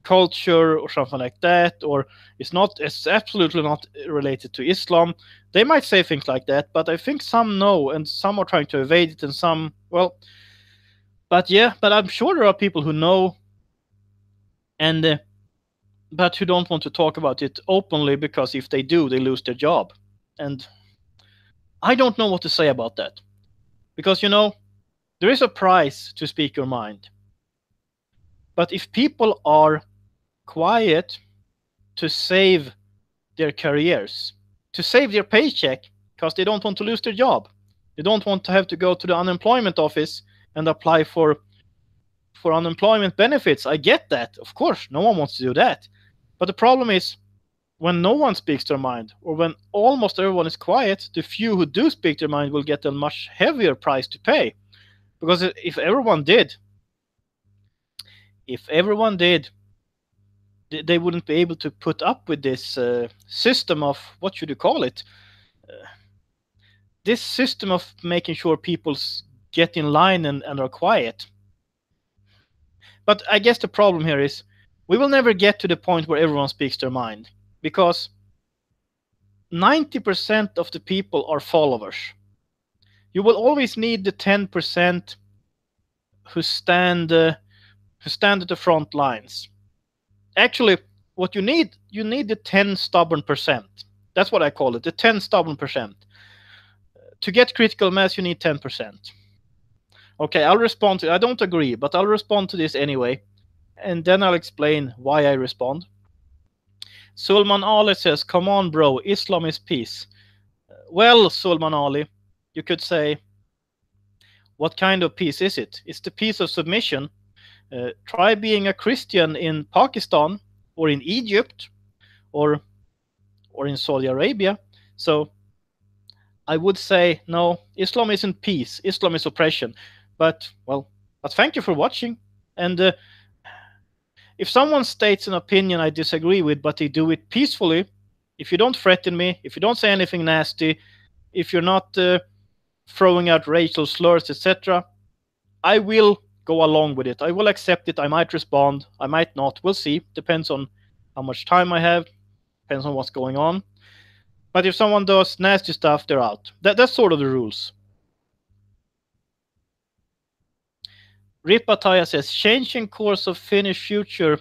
culture or something like that, or it's absolutely not related to Islam. They might say things like that, but I think some know, and some are trying to evade it, and some, well, but yeah, but I'm sure there are people who know, and but who don't want to talk about it openly, because if they do, they lose their job. And I don't know what to say about that, because there is a price to speak your mind. But if people are quiet to save their careers, to save their paycheck, because they don't want to lose their job, they don't want to have to go to the unemployment office and apply for unemployment benefits. I get that, of course, no one wants to do that. But the problem is, when no one speaks their mind, or when almost everyone is quiet, the few who do speak their mind will get a much heavier price to pay. Because if everyone did, they wouldn't be able to put up with this system of, what should you call it? This system of making sure people get in line and are quiet. But I guess the problem here is, we will never get to the point where everyone speaks their mind, because 90% of the people are followers. You will always need the 10% who stand at the front lines. Actually, what you need the 10 stubborn percent. That's what I call it, the 10 stubborn percent. To get critical mass, you need 10%. Okay, I'll respond to. I don't agree, but I'll respond to this anyway, and then I'll explain why I respond. Sulman Ali says, "Come on, bro, Islam is peace." Well, Sulman Ali, you could say, what kind of peace is it? It's the peace of submission. Try being a Christian in Pakistan, or in Egypt, or in Saudi Arabia. So I would say, no, Islam isn't peace. Islam is oppression. But thank you for watching. And if someone states an opinion I disagree with, but they do it peacefully, if you don't threaten me, if you don't say anything nasty, if you're not throwing out racial slurs, etc., I will go along with it. I will accept it. I might respond. I might not. We'll see. Depends on how much time I have. Depends on what's going on. But if someone does nasty stuff, they're out. That's sort of the rules. Ripataya says, changing course of Finnish future,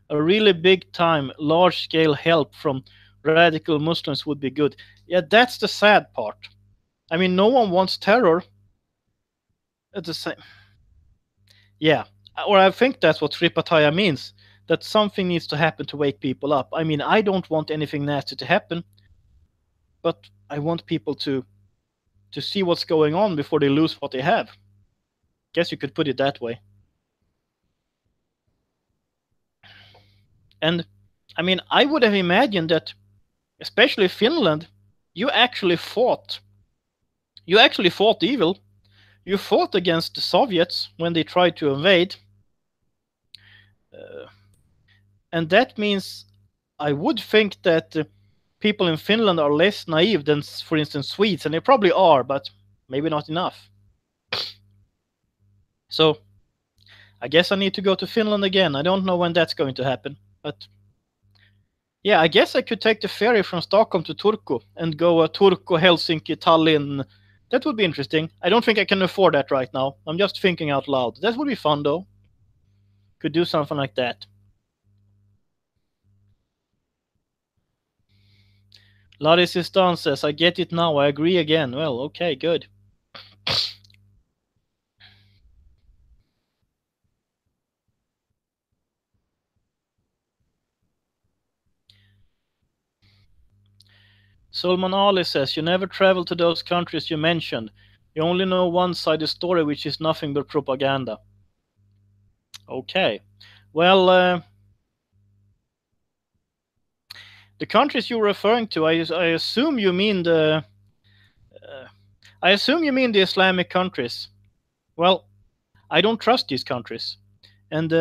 a really big time, large scale help from radical Muslims would be good. Yeah, that's the sad part. I mean, no one wants terror. At the same, yeah, or I think that's what Ripataya means, that something needs to happen to wake people up. I mean, I don't want anything nasty to happen, but I want people to see what's going on before they lose what they have. Guess you could put it that way. And I mean, I would have imagined that, especially Finland, you actually fought evil. You fought against the Soviets when they tried to invade. And that means, I would think that people in Finland are less naive than, for instance, Swedes, and they probably are, but maybe not enough. So I guess I need to go to Finland again. I don't know when that's going to happen, but yeah, I guess I could take the ferry from Stockholm to Turku and go Turku, Helsinki, Tallinn. That would be interesting. I don't think I can afford that right now. I'm just thinking out loud. That would be fun, though. Could do something like that. Larisistan says, I get it now. I agree again. Well, okay, good. Solman Ali says, you never travel to those countries you mentioned. You only know one side of the story, which is nothing but propaganda. Okay. Well, the countries you're referring to, I assume you mean the Islamic countries. Well, I don't trust these countries, and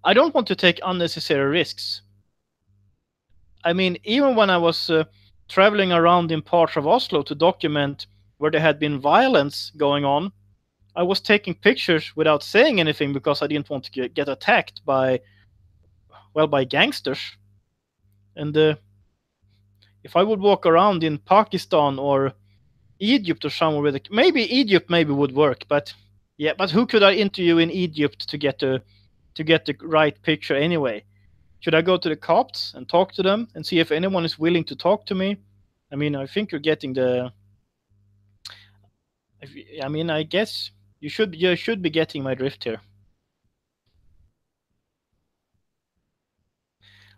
I don't want to take unnecessary risks. I mean, even when I was traveling around in parts of Oslo to document where there had been violence going on, I was taking pictures without saying anything because I didn't want to get attacked by gangsters. And if I would walk around in Pakistan or Egypt or somewhere with maybe Egypt would work, but yeah, but who could I interview in Egypt to get the right picture anyway? Should I go to the Copts and talk to them and see if anyone is willing to talk to me? I mean, I think you're getting the. I mean, I guess you should be getting my drift here.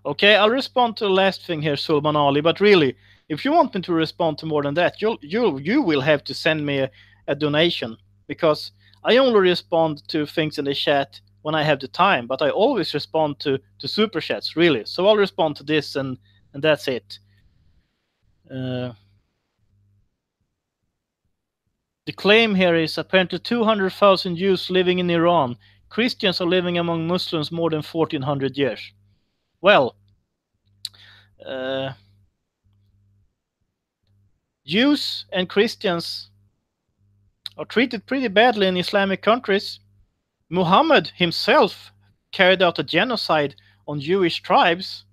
Okay, I'll respond to the last thing here, Sulman Ali. But really, if you want me to respond to more than that, you will have to send me a donation, because I only respond to things in the chat when I have the time. But I always respond to super chats, really. So I'll respond to this, and that's it. The claim here is apparently 200,000 Jews living in Iran. Christians are living among Muslims more than 1,400 years. Well, Jews and Christians are treated pretty badly in Islamic countries. Muhammad himself carried out a genocide on Jewish tribes,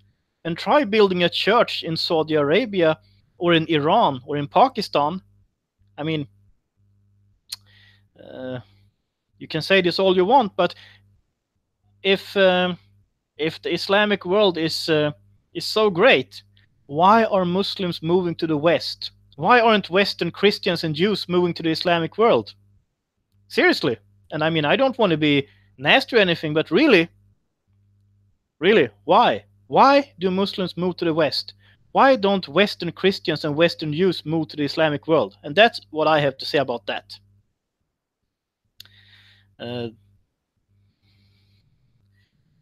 and try building a church in Saudi Arabia or in Iran or in Pakistan. I mean, you can say this all you want, but if the Islamic world is so great, why are Muslims moving to the West? Why aren't Western Christians and Jews moving to the Islamic world? Seriously. And I mean, I don't want to be nasty or anything, but really, why? Why do Muslims move to the West? Why don't Western Christians and Western Jews move to the Islamic world? And that's what I have to say about that.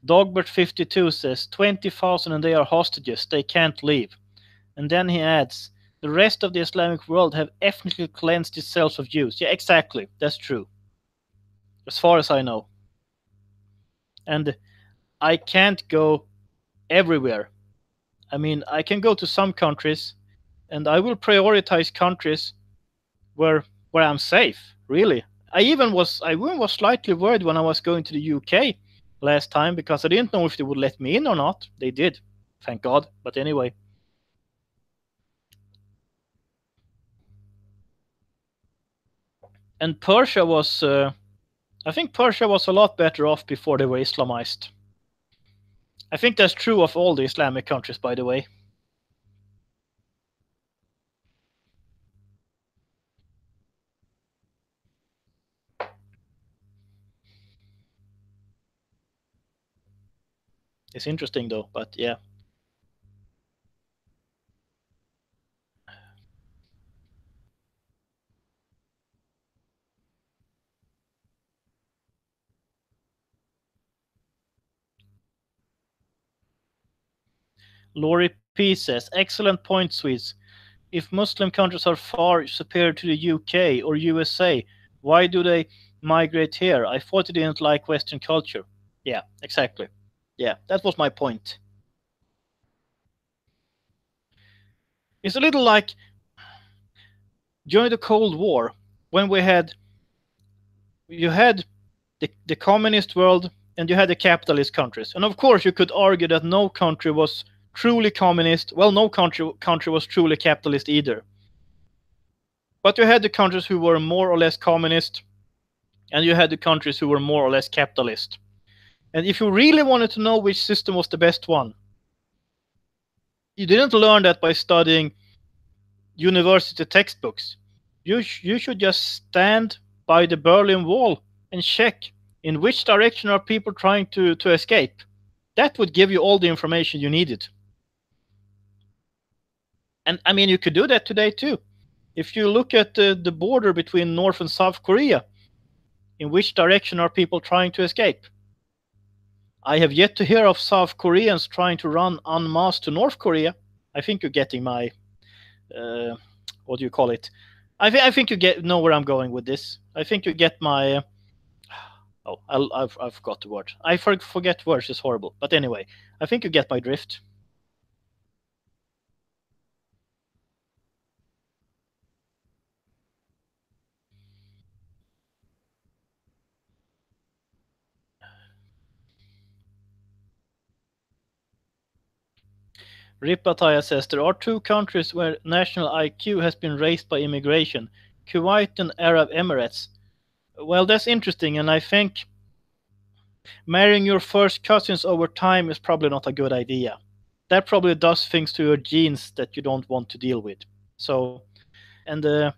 Dogbert52 says 20,000 and they are hostages. They can't leave. And then he adds, the rest of the Islamic world have ethnically cleansed itself of Jews. Yeah, exactly. That's true. As far as I know. And I can't go everywhere. I mean, I can go to some countries, and I will prioritize countries where I'm safe, really. I even was slightly worried when I was going to the UK last time, because I didn't know if they would let me in or not. They did, thank God. But anyway. And Persia was, I think Persia was a lot better off before they were Islamized. I think that's true of all the Islamic countries, by the way. It's interesting though, but yeah. Laurie P says, excellent point, Swedes. If Muslim countries are far superior to the UK or USA, why do they migrate here? I thought they didn't like Western culture. Yeah, exactly. Yeah, that was my point. It's a little like during the Cold War, when you had the communist world and you had the capitalist countries. And of course, you could argue that no country was truly communist. Well, no country was truly capitalist either. But you had the countries who were more or less communist, and you had the countries who were more or less capitalist. And if you really wanted to know which system was the best one, you didn't learn that by studying university textbooks. You should just stand by the Berlin Wall and check in which direction are people trying to escape. That would give you all the information you needed. And I mean, you could do that today too. If you look at the border between North and South Korea, in which direction are people trying to escape? I have yet to hear of South Koreans trying to run en masse to North Korea. I think you're getting my, what do you call it? I think you know where I'm going with this. I think you get my. Oh, I forgot the word. I forget words. It's horrible. But anyway, I think you get my drift. Ripataya says there are two countries where national IQ has been raised by immigration: Kuwait and Arab Emirates. Well, that's interesting, and I think marrying your first cousins over time is probably not a good idea. That probably does things to your genes that you don't want to deal with. So, and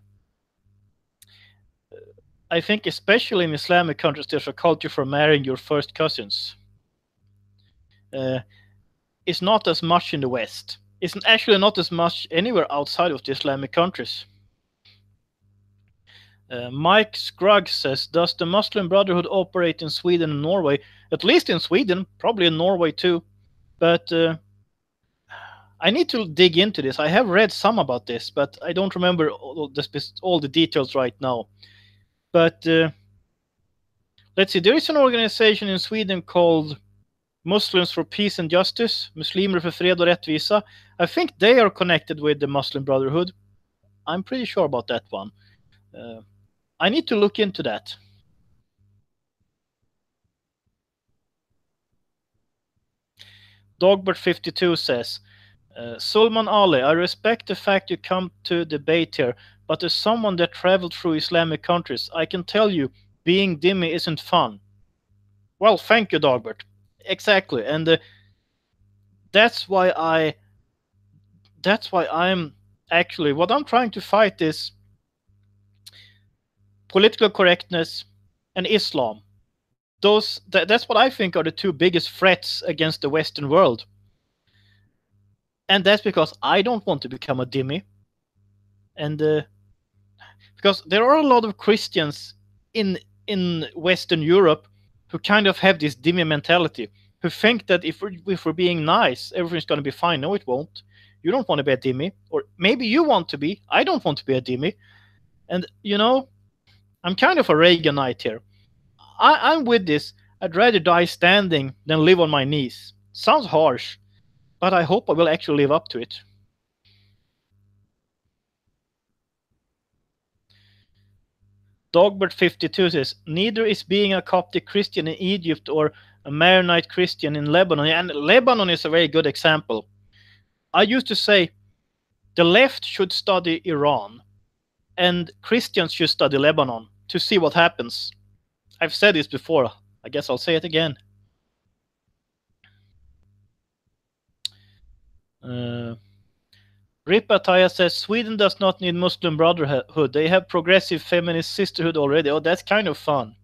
I think especially in Islamic countries, there's a culture for marrying your first cousins. It's not as much in the West. It's actually not as much anywhere outside of the Islamic countries. Mike Scruggs says, does the Muslim Brotherhood operate in Sweden and Norway? At least in Sweden, probably in Norway too. But I need to dig into this. I have read some about this, but I don't remember all the details right now. But let's see. There is an organization in Sweden called Muslims for Peace and Justice, Muslimer för fred och rättvisa. I think they are connected with the Muslim Brotherhood. I'm pretty sure about that one. I need to look into that. Dogbert52 says, Sulman Ali, I respect the fact you come to debate here, but as someone that traveled through Islamic countries, I can tell you being dhimmi isn't fun. Well, thank you, Dogbert. Exactly, and that's why I'm actually, what I'm trying to fight is political correctness and Islam. That's what I think are the two biggest threats against the Western world. And that's because I don't want to become a dhimmi. And because there are a lot of Christians in Western Europe who kind of have this dhimmi mentality, who think that if we're being nice, everything's going to be fine. No, it won't. You don't want to be a dhimmi, or maybe you want to be. I don't want to be a dhimmi. And, you know, I'm kind of a Reaganite here. I'm with this. I'd rather die standing than live on my knees. Sounds harsh, but I hope I will actually live up to it. Dogbert52 says, neither is being a Coptic Christian in Egypt or a Maronite Christian in Lebanon. And Lebanon is a very good example. I used to say the left should study Iran and Christians should study Lebanon to see what happens. I've said this before. I guess I'll say it again. Ripataya says, Sweden does not need Muslim Brotherhood. They have progressive feminist sisterhood already. Oh, that's kind of fun.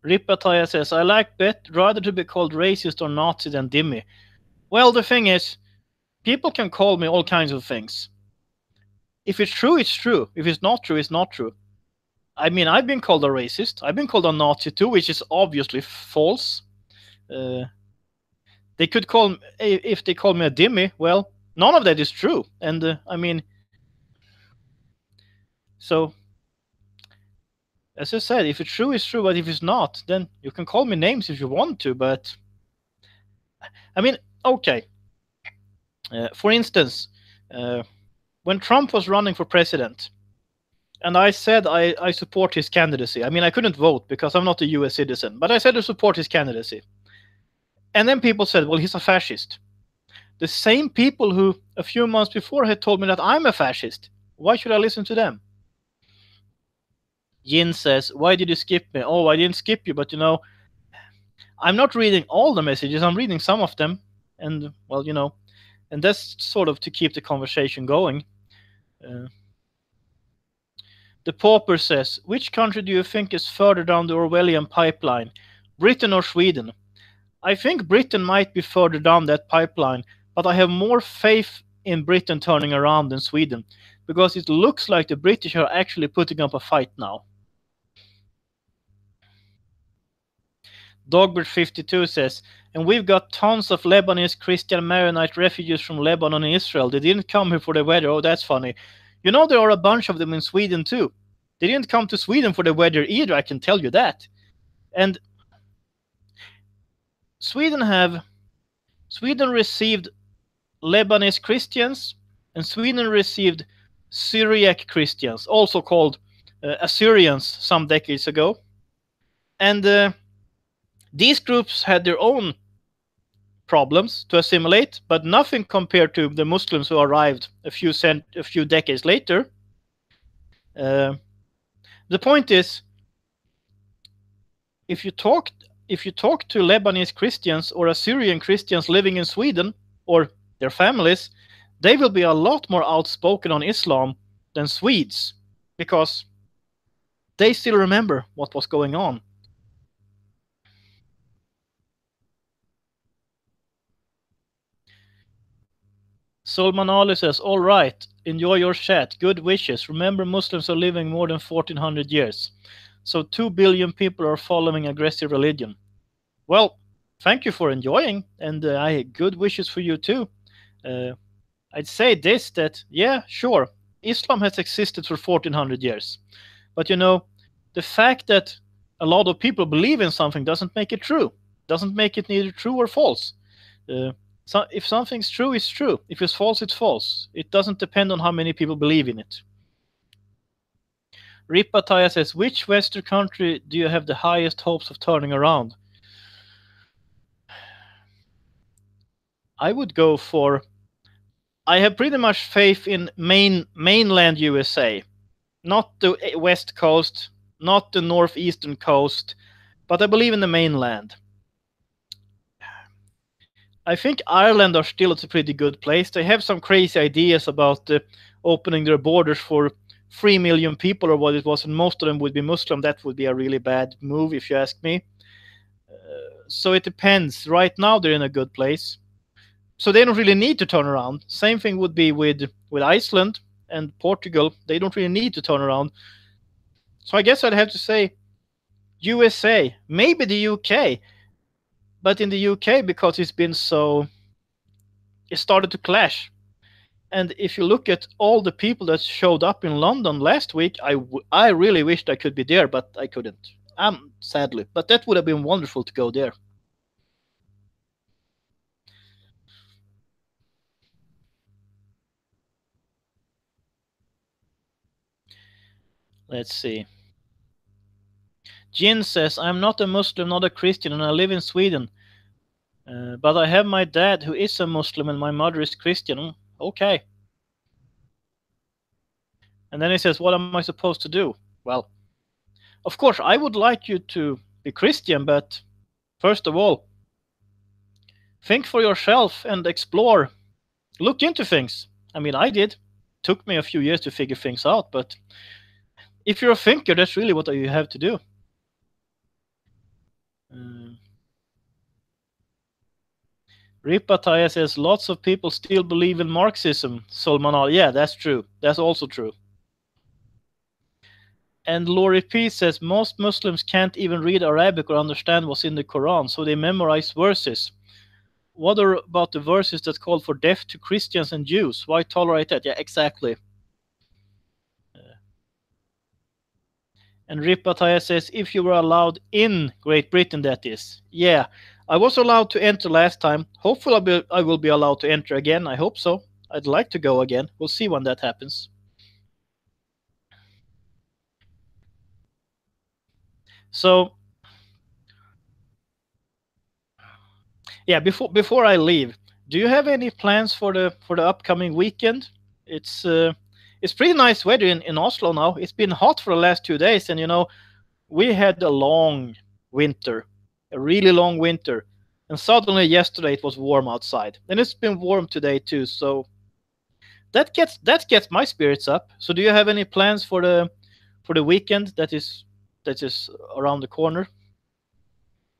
Ripataya says, I like bet rather to be called racist or Nazi than dhimmi. Well, the thing is, people can call me all kinds of things. If it's true, it's true. If it's not true, it's not true. I mean, I've been called a racist. I've been called a Nazi too, which is obviously false. They could call, if they call me a dhimmi, well, none of that is true. And I mean, so as I said, if it's true, it's true. But if it's not, then you can call me names if you want to. But I mean, okay. For instance, when Trump was running for president, and I said I support his candidacy. I mean, I couldn't vote because I'm not a US citizen, but I said I support his candidacy. And then people said, well, he's a fascist. The same people who a few months before had told me that I'm a fascist. Why should I listen to them? Yin says, why did you skip me? Oh, I didn't skip you, but you know, I'm not reading all the messages. I'm reading some of them. And, well, you know, and that's sort of to keep the conversation going. The pauper says, which country do you think is further down the Orwellian pipeline, Britain or Sweden? I think Britain might be further down that pipeline, but I have more faith in Britain turning around than Sweden, because it looks like the British are actually putting up a fight now. Dogbert52 says, and we've got tons of Lebanese Christian Maronite refugees from Lebanon and Israel. They didn't come here for the weather. Oh, that's funny. You know, there are a bunch of them in Sweden too. They didn't come to Sweden for the weather either, I can tell you that. And Sweden received Lebanese Christians, and Sweden received Syriac Christians, also called Assyrians, some decades ago. And these groups had their own problems to assimilate, but nothing compared to the Muslims who arrived a few decades later. The point is, if you talk to Lebanese Christians or Assyrian Christians living in Sweden or their families, they will be a lot more outspoken on Islam than Swedes, because they still remember what was going on. Solman Ali says, all right, enjoy your chat. Good wishes. Remember, Muslims are living more than 1400 years. So 2 billion people are following aggressive religion. Well, thank you for enjoying, and good wishes for you too. I'd say this, that, yeah, sure, Islam has existed for 1400 years. But you know, the fact that a lot of people believe in something doesn't make it true. Doesn't make it neither true or false. So if something's true, it's true. If it's false, it's false. It doesn't depend on how many people believe in it. Ripataya says, which Western country do you have the highest hopes of turning around? I would go for... I have pretty much faith in mainland USA. Not the west coast, not the northeastern coast, but I believe in the mainland. I think Ireland are still at a pretty good place. They have some crazy ideas about opening their borders for 3 million people or what it was, and most of them would be Muslim. That would be a really bad move if you ask me. So it depends. Right now they're in a good place. So they don't really need to turn around. Same thing would be with Iceland and Portugal. They don't really need to turn around. So I guess I'd have to say USA, maybe the UK. But in the UK, because it's been so... It started to clash. And if you look at all the people that showed up in London last week, I really wished I could be there, but I couldn't. Sadly. But that would have been wonderful to go there. Let's see. Jin says, I'm not a Muslim, not a Christian, and I live in Sweden. But I have my dad who is a Muslim and my mother is Christian. Okay. And then he says, what am I supposed to do? Well, of course, I would like you to be Christian, but first of all, think for yourself and explore. Look into things. I mean, I did. It took me a few years to figure things out, but if you're a thinker, that's really what you have to do. Ripataya says, lots of people still believe in Marxism. Solmanal, yeah, that's true. That's also true. And Lori P says, most Muslims can't even read Arabic or understand what's in the Quran, so they memorize verses. What about the verses that call for death to Christians and Jews? Why tolerate that? Yeah, exactly. And Ripataya says, if you were allowed in Great Britain, that is. Yeah, I was allowed to enter last time. Hopefully I will be allowed to enter again. I hope so. I'd like to go again. We'll see when that happens. So, yeah, before I leave, do you have any plans for the upcoming weekend? It's pretty nice weather in Oslo now. It's been hot for the last 2 days, and you know, we had a long winter, a really long winter, and suddenly yesterday it was warm outside, and it's been warm today too. So that gets my spirits up. So do you have any plans for the for the weekend that is around the corner.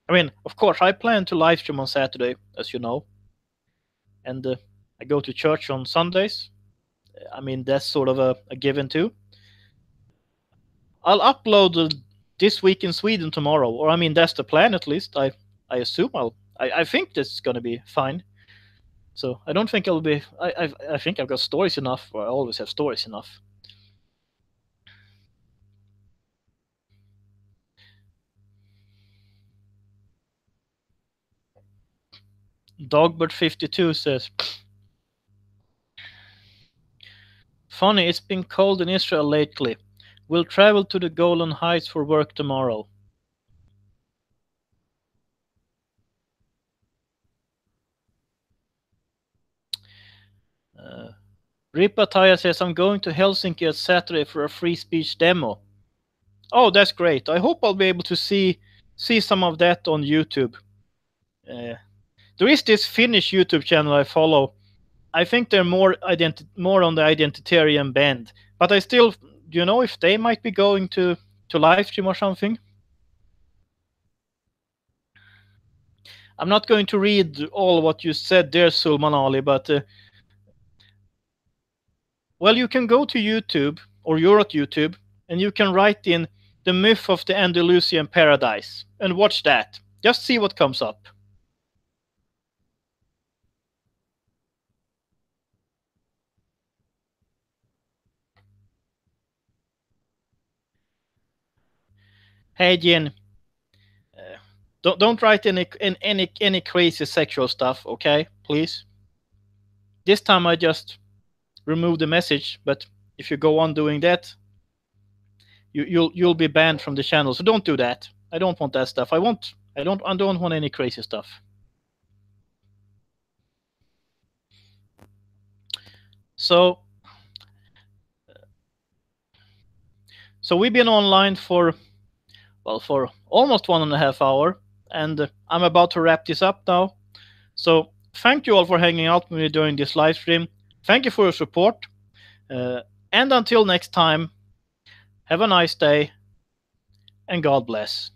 I mean, of course, I plan to live stream on Saturday, as you know, and I go to church on Sundays. I mean, that's sort of a given too. I'll upload this week in Sweden tomorrow, or I mean, that's the plan at least. I assume I think this is gonna be fine. So I don't think I'll be. I think I've got stories enough, or I always have stories enough. Dogbird52 says, "Funny, it's been cold in Israel lately. We'll travel to the Golan Heights for work tomorrow." Ripataya says, "I'm going to Helsinki at Saturday for a free speech demo." Oh, that's great. I hope I'll be able to see some of that on YouTube. There is this Finnish YouTube channel I follow. I think they're more on the identitarian bend, but I still, do you know if they might be going to live stream or something? I'm not going to read all what you said there, Sulman Ali, but well, you can go to YouTube, or you're at YouTube, and you can write in "The Myth of the Andalusian Paradise" and watch that. Just see what comes up. Hey, Jin, don't write any crazy sexual stuff, okay? Please. This time I just remove the message, but if you go on doing that, you'll be banned from the channel. So don't do that. I don't want that stuff. I don't want any crazy stuff. So we've been online for almost 1.5 hours, and I'm about to wrap this up now. So thank you all for hanging out with me during this live stream. Thank you for your support. And until next time, have a nice day, and God bless.